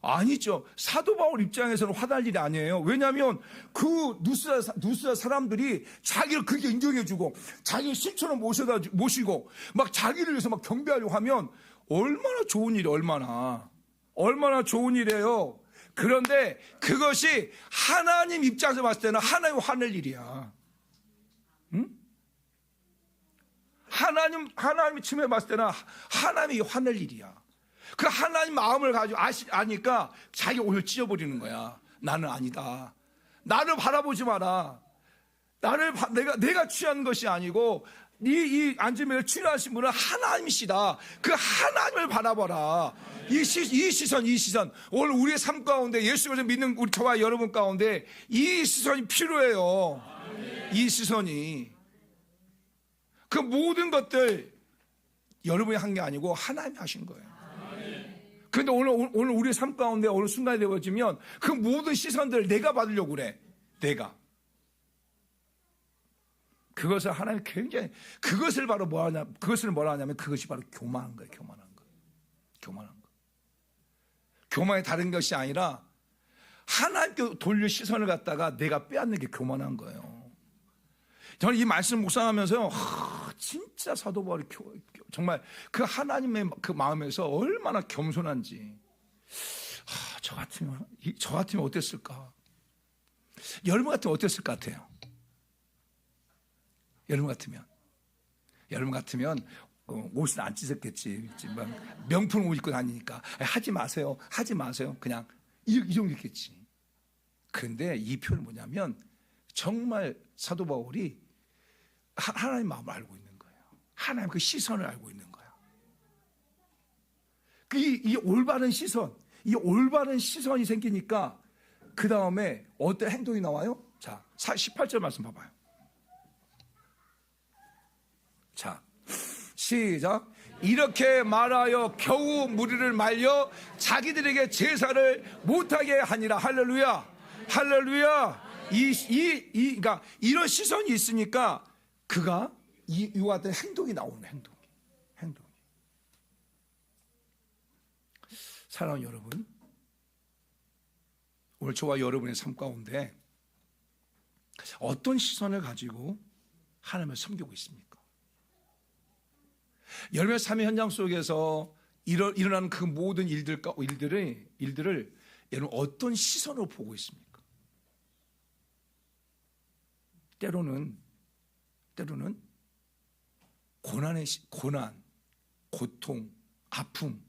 아니죠. 사도 바울 입장에서는 화날 일이 아니에요. 왜냐하면 그 누스라 사람들이 자기를 그렇게 인정해주고 자기를 신처럼 모시고 막 자기를 위해서 막 경배하려고 하면 얼마나 좋은 일이, 얼마나 좋은 일이에요. 그런데 그것이 하나님 입장에서 봤을 때는 하나님 화낼 일이야. 응? 하나님이 측면에 봤을 때는 하나님이 화낼 일이야. 그 하나님 마음을 가지고 아니까 자기 옷을 찢어버리는 거야. 나는 아니다. 나를 바라보지 마라. 내가 취한 것이 아니고 이 앉으면 취하신 분은 하나님이시다. 그 하나님을 바라봐라. 이 시선. 오늘 우리의 삶 가운데 예수를 믿는 우리 저와 여러분 가운데 이 시선이 필요해요. 이 시선이. 그 모든 것들 여러분이 한 게 아니고 하나님이 하신 거예요. 그런데 오늘 우리의 삶 가운데 어느 순간이 되어지면 그 모든 시선들을 내가 받으려고 그래. 내가. 그것을 하나님 굉장히, 그것을 바로 그것을 뭐라 하냐면 그것이 바로 교만한 거예요. 교만한 거. 교만이 다른 것이 아니라 하나님께 돌릴 시선을 갖다가 내가 빼앗는 게 교만한 거예요. 저는 이 말씀 묵상하면서요, 진짜 사도 바울이 정말 그 하나님의 그 마음에서 얼마나 겸손한지. 저 같으면 어땠을까? 여러분 같으면 어땠을 것 같아요? 여러분 같으면 옷은 안 찢었겠지. 명품 옷 입고 다니니까 하지 마세요. 그냥 이 정도겠지. 그런데 이 표현은 뭐냐면 정말 사도 바울이 하나님의 마음을 알고 있는 거예요. 하나님 그 시선을 알고 있는 거야. 이 올바른 시선이 생기니까 그 다음에 어떤 행동이 나와요? 자, 18절 말씀 봐봐요. 자, 시작. 이렇게 말하여 겨우 무리를 말려 자기들에게 제사를 못하게 하니라. 할렐루야. 그러니까 이런 시선이 있으니까 그가 이와 같은 행동이 나오는 행동이. 사랑하는 여러분, 오늘 저와 여러분의 삶 가운데 어떤 시선을 가지고 하나님을 섬기고 있습니까? 열매의 삶의 현장 속에서 일어나는 그 모든 일들을 여러분 어떤 시선으로 보고 있습니까? 때로는 고난, 고통, 아픔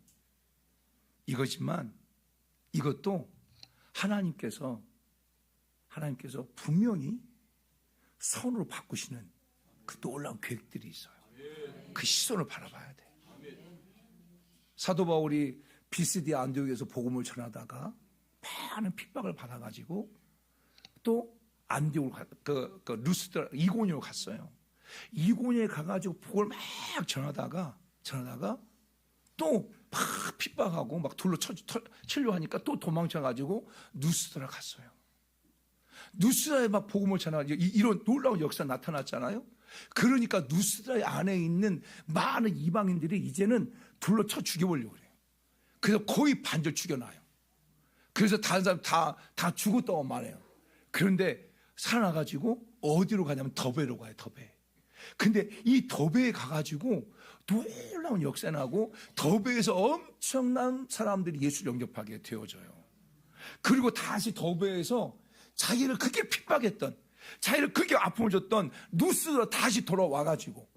이거지만 이것도 하나님께서 분명히 선으로 바꾸시는 그 놀라운 계획들이 있어요. 그 시선을 바라봐야 돼. 사도 바울이 비스디 안디옥에서 복음을 전하다가 많은 핍박을 받아가지고 또 안디옥을 루스드라 이고니로 갔어요. 이고니에 가가지고 복음을 막 전하다가 또 막 핍박하고 막 돌로 치려 하니까 또 도망쳐가지고 누스드라 갔어요. 누스드라에 막 복음을 전하고 이런 놀라운 역사 나타났잖아요. 그러니까 누스드라 안에 있는 많은 이방인들이 이제는 돌로 쳐 죽여보려고 그래요. 그래서 거의 반절 죽여놔요. 그래서 다른 사람 다 죽었다고 말해요. 그런데 살아나가지고 어디로 가냐면 더베로 가요. 더베. 근데 이 더베에 가가지고 놀라운 역사 나고 더베에서 엄청난 사람들이 예수를 영접하게 되어져요. 그리고 다시 더베에서 자기를 그렇게 핍박했던, 자기를 그렇게 아픔을 줬던 누스드라 다시 돌아와가지고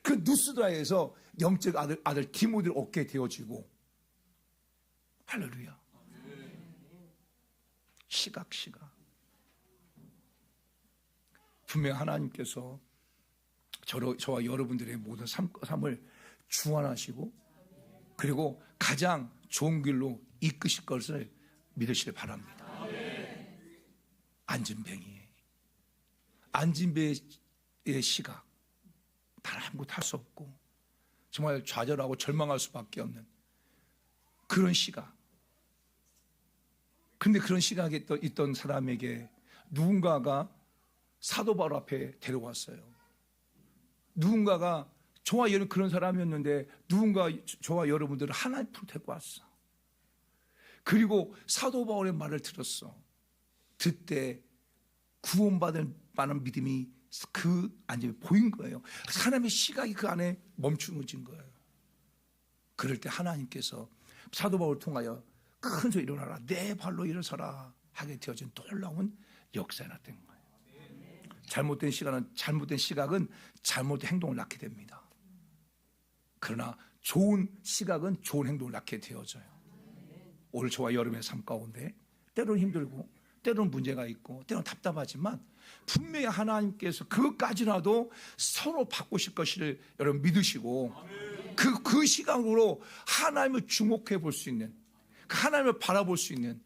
그 누스드라에서 영적 아들 디모데를 얻게 되어지고, 할렐루야. 시각. 분명 하나님께서 저와 여러분들의 모든 삶을 주관하시고 그리고 가장 좋은 길로 이끄실 것을 믿으시길 바랍니다. 안진뱅이의 시각, 단 아무것도 할 수 없고 정말 좌절하고 절망할 수밖에 없는 그런 시각. 그런데 그런 시각에 있던 사람에게 누군가가 사도 바울 앞에 데려왔어요. 누군가가 저와 여러분 그런 사람이었는데 누군가 저와 여러분들을 하나님 앞으로 데리고 왔어. 그리고 사도 바울의 말을 들었어. 듣때 구원받을 만한 믿음이 그 안에 보인 거예요. 하나님의 시각이 그 안에 멈춤어진 거예요. 그럴 때 하나님께서 사도 바울을 통하여 큰 소리 일어나라, 내 발로 일어서라 하게 되어진 놀라운 역사가 나타난 거예요. 잘못된 시각은 잘못된 행동을 낳게 됩니다. 그러나 좋은 시각은 좋은 행동을 낳게 되어져요. 오늘 저와 여러분의 삶 가운데 때로는 힘들고 때로는 문제가 있고 때로는 답답하지만 분명히 하나님께서 그것까지라도 서로 바꾸실 것을 여러분 믿으시고 그 시각으로 하나님을 주목해 볼 수 있는, 하나님을 바라볼 수 있는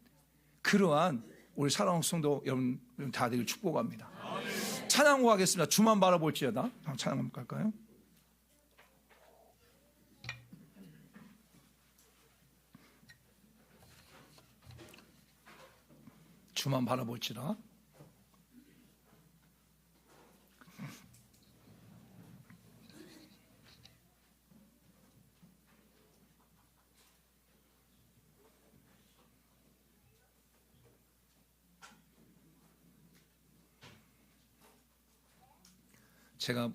그러한 우리 사랑하는 성도 여러분 다 되길 축복합니다. 찬양하고 하겠습니다. 주만 바라볼지어다. 찬양 한번 갈까요? 주만 바라볼지라. 제가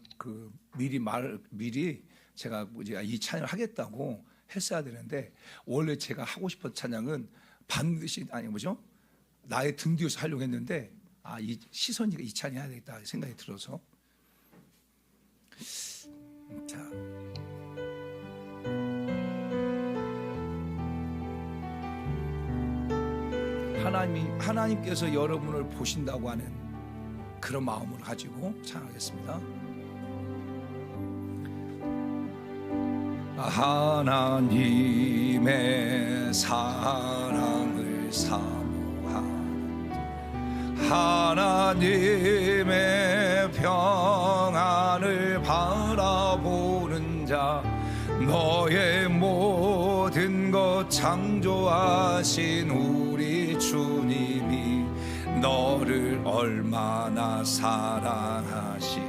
미리 제가 이 찬양을 하겠다고 했어야 되는데 원래 제가 하고 싶은 찬양은 반드시 나의 등 뒤에서 하려고 했는데 이 시선이가 이 찬양 해야 되겠다 생각이 들어서 자 하나님께서 여러분을 보신다고 하는 그런 마음을 가지고 찬양하겠습니다. 하나님의 사랑을 사모하는 하나님의 평안을 바라보는 자 너의 모든 것 창조하신 우리 주님이 너를 얼마나 사랑하시는지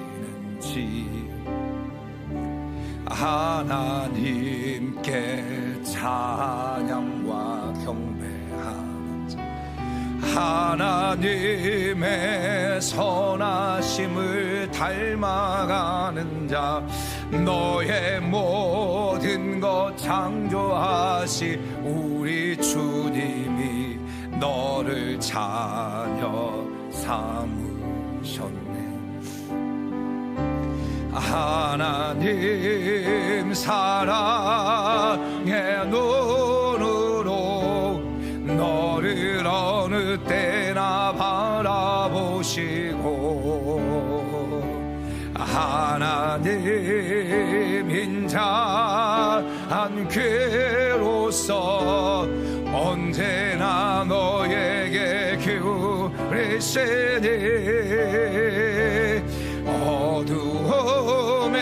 하나님께 찬양과 경배하는 자 하나님의 선하심을 닮아가는 자 너의 모든 것 창조하시 우리 주님이 너를 자녀 삼으셨네. 하나님 사랑의 눈으로 너를 어느 때나 바라보시고 하나님 인자한 귀로서 언제나 너에게 기울이시니 어두움에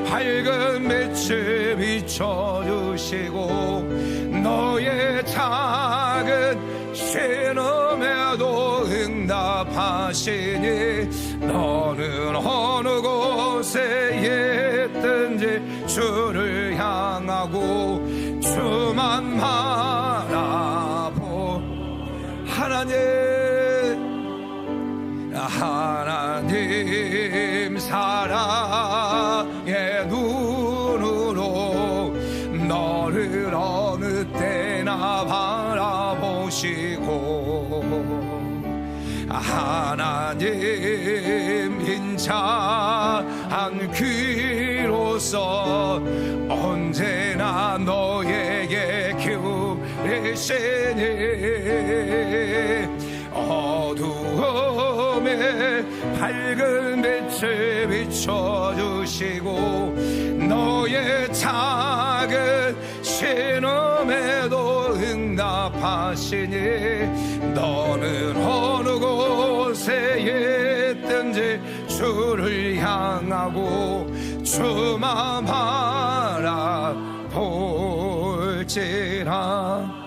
밝은 빛을 비춰주시고 너의 작은 신음에도 응답하시니 너는 어느 곳에 있든지 주를 향하고 주만 바라보 하나님 사랑의 눈으로 너를 어느 때나 바라보시고 하나님 인자한 귀로서 언제나 너에게 기울이시니 어두움에 밝은 빛을 비춰주시고 너의 작은 신음에도 응답하시니 너는 어느 곳에 있든지 주를 향하고 주만 바라볼지라.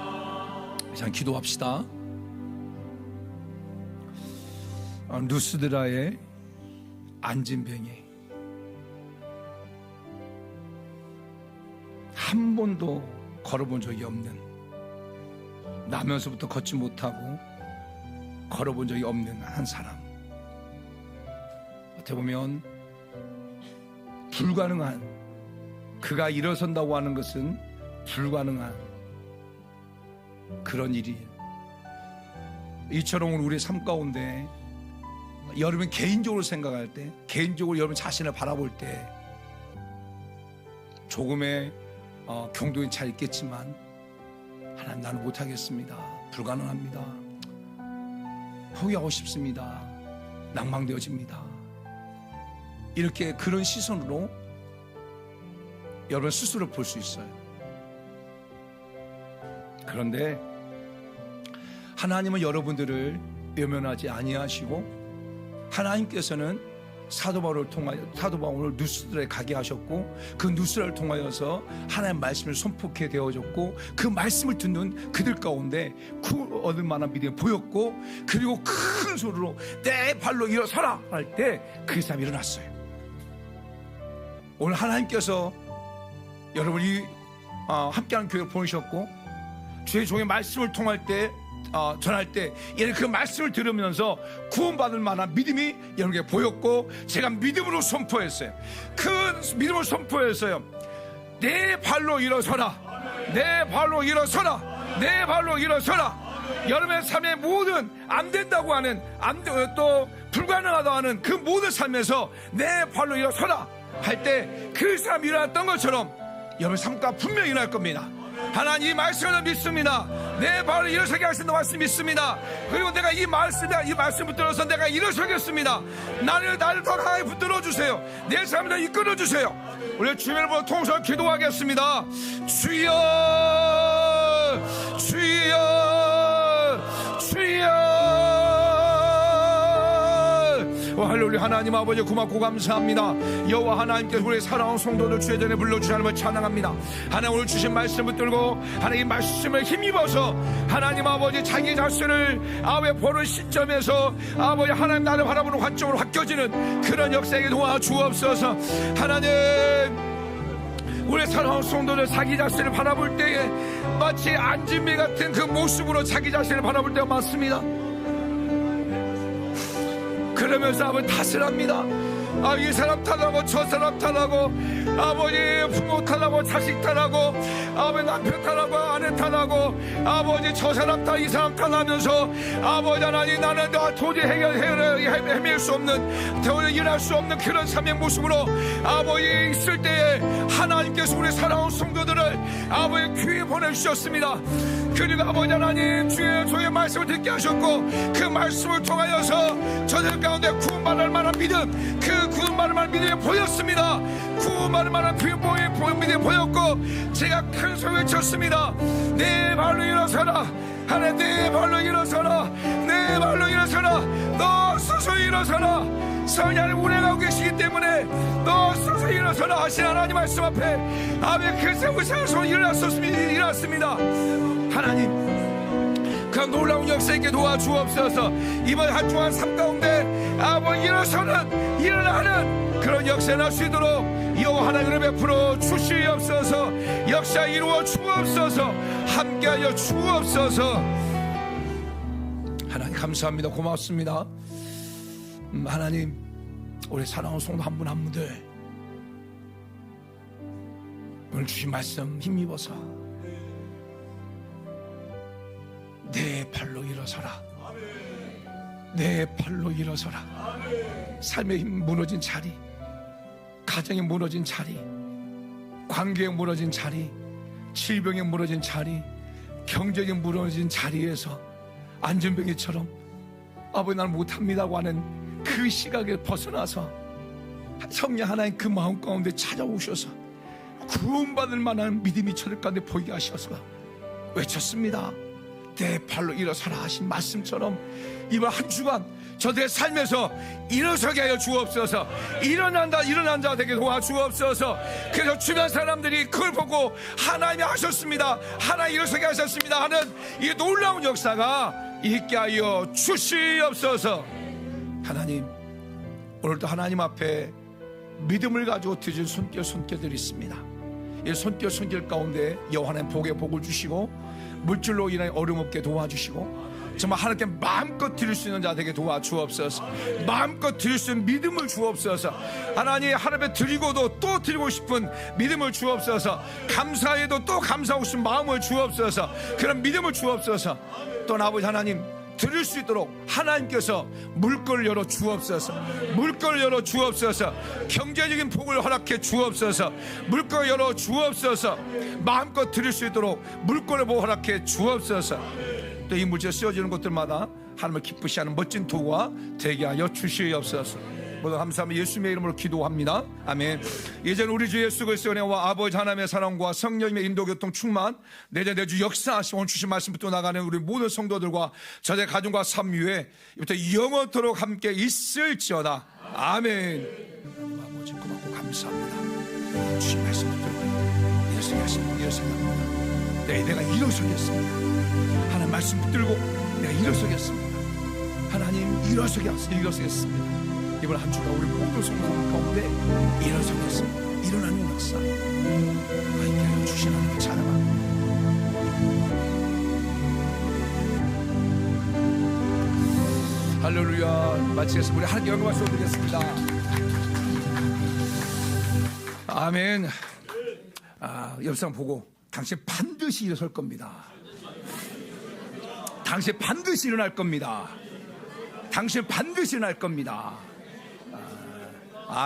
자, 기도합시다. 누스드라의 안진뱅이 한 번도 걸어본 적이 없는, 나면서부터 걷지 못하고 걸어본 적이 없는 한 사람. 어떻게 보면 불가능한, 그가 일어선다고 하는 것은 불가능한 그런 일이, 이처럼 우리의 삶 가운데 여러분 개인적으로 생각할 때, 개인적으로 여러분 자신을 바라볼 때 조금의 경도인 차 있겠지만 하나님 나는 못하겠습니다, 불가능합니다, 포기하고 싶습니다, 낭망되어집니다, 이렇게 그런 시선으로 여러분 스스로 볼 수 있어요. 그런데 하나님은 여러분들을 외면하지 아니하시고 하나님께서는 사도 바울을 누스드라에 가게 하셨고 그 누스드라를 통하여서 하나님의 말씀을 선포하게 되어졌고 그 말씀을 듣는 그들 가운데 얻을 만한 믿음이 보였고 그리고 큰 소리로 내 발로 일어서라 할 때 그 사람이 일어났어요. 오늘 하나님께서 여러분이 함께하는 교회를 보내셨고 주의 종의 말씀을 통할 때 전할 때 그 말씀을 들으면서 구원받을 만한 믿음이 여러분에게 보였고 제가 믿음으로 선포했어요. 그 믿음을 선포했어요. 내 발로 일어서라, 내 발로 일어서라, 내 발로 일어서라. 여러분의 삶의 모든 안 된다고 하는, 또 불가능하다고 하는 그 모든 삶에서 내 발로 일어서라 할 때 그 사람이 일어났던 것처럼 여러분 삶과 분명히 일어날 겁니다. 하나님 이 말씀을 믿습니다. 내 발을 일어서게 하신다는 말씀 믿습니다. 그리고 내가 이 말씀 붙들어서 내가 일어서겠습니다. 나를 더 강하게 붙들어 주세요. 내 삶을 이끌어 주세요. 우리 주님을 보고 통성을 기도하겠습니다. 주여, 주여, 주여. 할렐루야. 하나님 아버지 고맙고 감사합니다. 여호와 하나님께서 우리 사랑하는 성도들 주의 전에 불러주시 하나님을 찬양합니다. 하나님 오늘 주신 말씀 붙들고 하나님 말씀을 힘입어서 하나님 아버지 자기 자신을 보는 시점에서 아버지 하나님 나를 바라보는 관점으로 바뀌어지는 그런 역사에게 도와주옵소서. 하나님 우리 사랑하는 성도들 자기 자신을 바라볼 때에 마치 안진뱅이 같은 그 모습으로 자기 자신을 바라볼 때가 많습니다. 그러면서 아버지 탓을 합니다. 이 사람 탓하고 저 사람 탓하고 아버지 부모 탓하고 자식 탓하고 아버지 남편 탓하고 아내 탓하고 아버지 저 사람 탓 이 사람 탓하면서 아버지 하나님 나는 도저히 헤맬 수 없는 도저히 일할 수 없는 그런 삶의 모습으로 아버지 있을 때에 하나님께서 우리 사랑하는 성도들을 아버지 귀에 보내주셨습니다. 그리고 아버지 하나님 주의 종의 말씀을 듣게 하셨고 그 말씀을 통하여서 저들 가운데 구원받을 만한 믿음 그 구원받을 만한 믿음이 보였습니다. 구원받을 만한 믿음이 보였고 제가 큰 소리 외쳤습니다. 내 발로 일어서라 하나님 내 발로 일어서라 내 발로 일어서라 너 스스로 일어서라 성령을 운행하고 계시기 때문에 너 스스로 일어서라 하신 하나님 말씀 앞에 아멘 그래서 우리 사랑으로 일어났습니다. 하나님 그 놀라운 역사에게 도와주옵소서. 이번 한 주간 삶 가운데 아버지 일어나는 그런 역사에 날 수 있도록 여호와 하나님을 베풀어 주시옵소서. 역사 이루어 주옵소서. 함께하여 주옵소서. 하나님 감사합니다. 고맙습니다. 하나님 우리 사랑하는 성도 한 분 한 분들 오늘 주신 말씀 힘입어서 내 발로 일어서라 내 발로 일어서라. 삶의 힘 무너진 자리 가정에 무너진 자리 관계에 무너진 자리 질병에 무너진 자리 경제에 무너진 자리에서 안전병이처럼 아버지 나는 못합니다고 하는 그 시각에 벗어나서 성령 하나님 그 마음 가운데 찾아오셔서 구원받을 만한 믿음이 저들 가운데 보이게 하셔서 외쳤습니다. 내 발로 일어서라 하신 말씀처럼 이번 한 주간 저들의 삶에서 일어서게 하여 주옵소서. 일어난 자 되게 도와주옵소서. 그래서 주변 사람들이 그걸 보고 하나님이 하셨습니다 하나님 일어서게 하셨습니다 하는 이 놀라운 역사가 있게 하여 주시옵소서. 하나님 오늘도 하나님 앞에 믿음을 가지고 드신 손길들이 있습니다. 이 손길 가운데 여호와 하나님 복에 복을 주시고 물질로 인해 어려움 없게 도와주시고 정말 하나님께 마음껏 드릴 수 있는 자 되게 도와주옵소서. 마음껏 드릴 수 있는 믿음을 주옵소서. 하나님 하나님께 드리고도 또 드리고 싶은 믿음을 주옵소서. 감사해도 또 감사하고 싶은 마음을 주옵소서. 그런 믿음을 주옵소서. 또 아버지 하나님 드릴 수 있도록 하나님께서 물꼬를 열어 주옵소서. 물꼬를 열어 주옵소서. 경제적인 복을 허락해 주옵소서. 물꼬를 열어 주옵소서. 마음껏 드릴 수 있도록 물꼬를 허락해 주옵소서. 또 이 물질 쓰여지는 것들마다 하나님을 기쁘시 하는 멋진 도구가 되게 하여 주시옵소서. 모두 감사하며 예수님의 이름으로 기도합니다. 아멘. 이제는 우리 주 예수 그리스도의 은혜와 아버지 하나님의 사랑과 성령님의 인도교통 충만 내년 내주 역사하시고 오늘 주신 말씀 붙들어 나가는 우리 모든 성도들과 저의 가정과 삶 위에 이부터 영원토록 함께 있을지어다. 아멘. 아버지 고맙고 감사합니다. 주신 말씀 붙들고 일어서게 하시는 분 일어서게 합니다. 내가 일어서겠습니다. 하나님 말씀 붙들고 내가 일어서겠습니다. 하나님 일어서겠습니다. 이번 한 주가 우리 모든 성도 가운데 일어서겠습니다. 일어나는 역사 있게 하여 주신 하나님을 찬양합니다. 할렐루야. 마치겠습니다. 우리 하나님께 영광 말씀 드리겠습니다. 아멘. 옆 사람 보고 당신 반드시 일어설 겁니다. 당신 반드시 일어날 겁니다. 당신 반드시 일어날 겁니다. 아멘.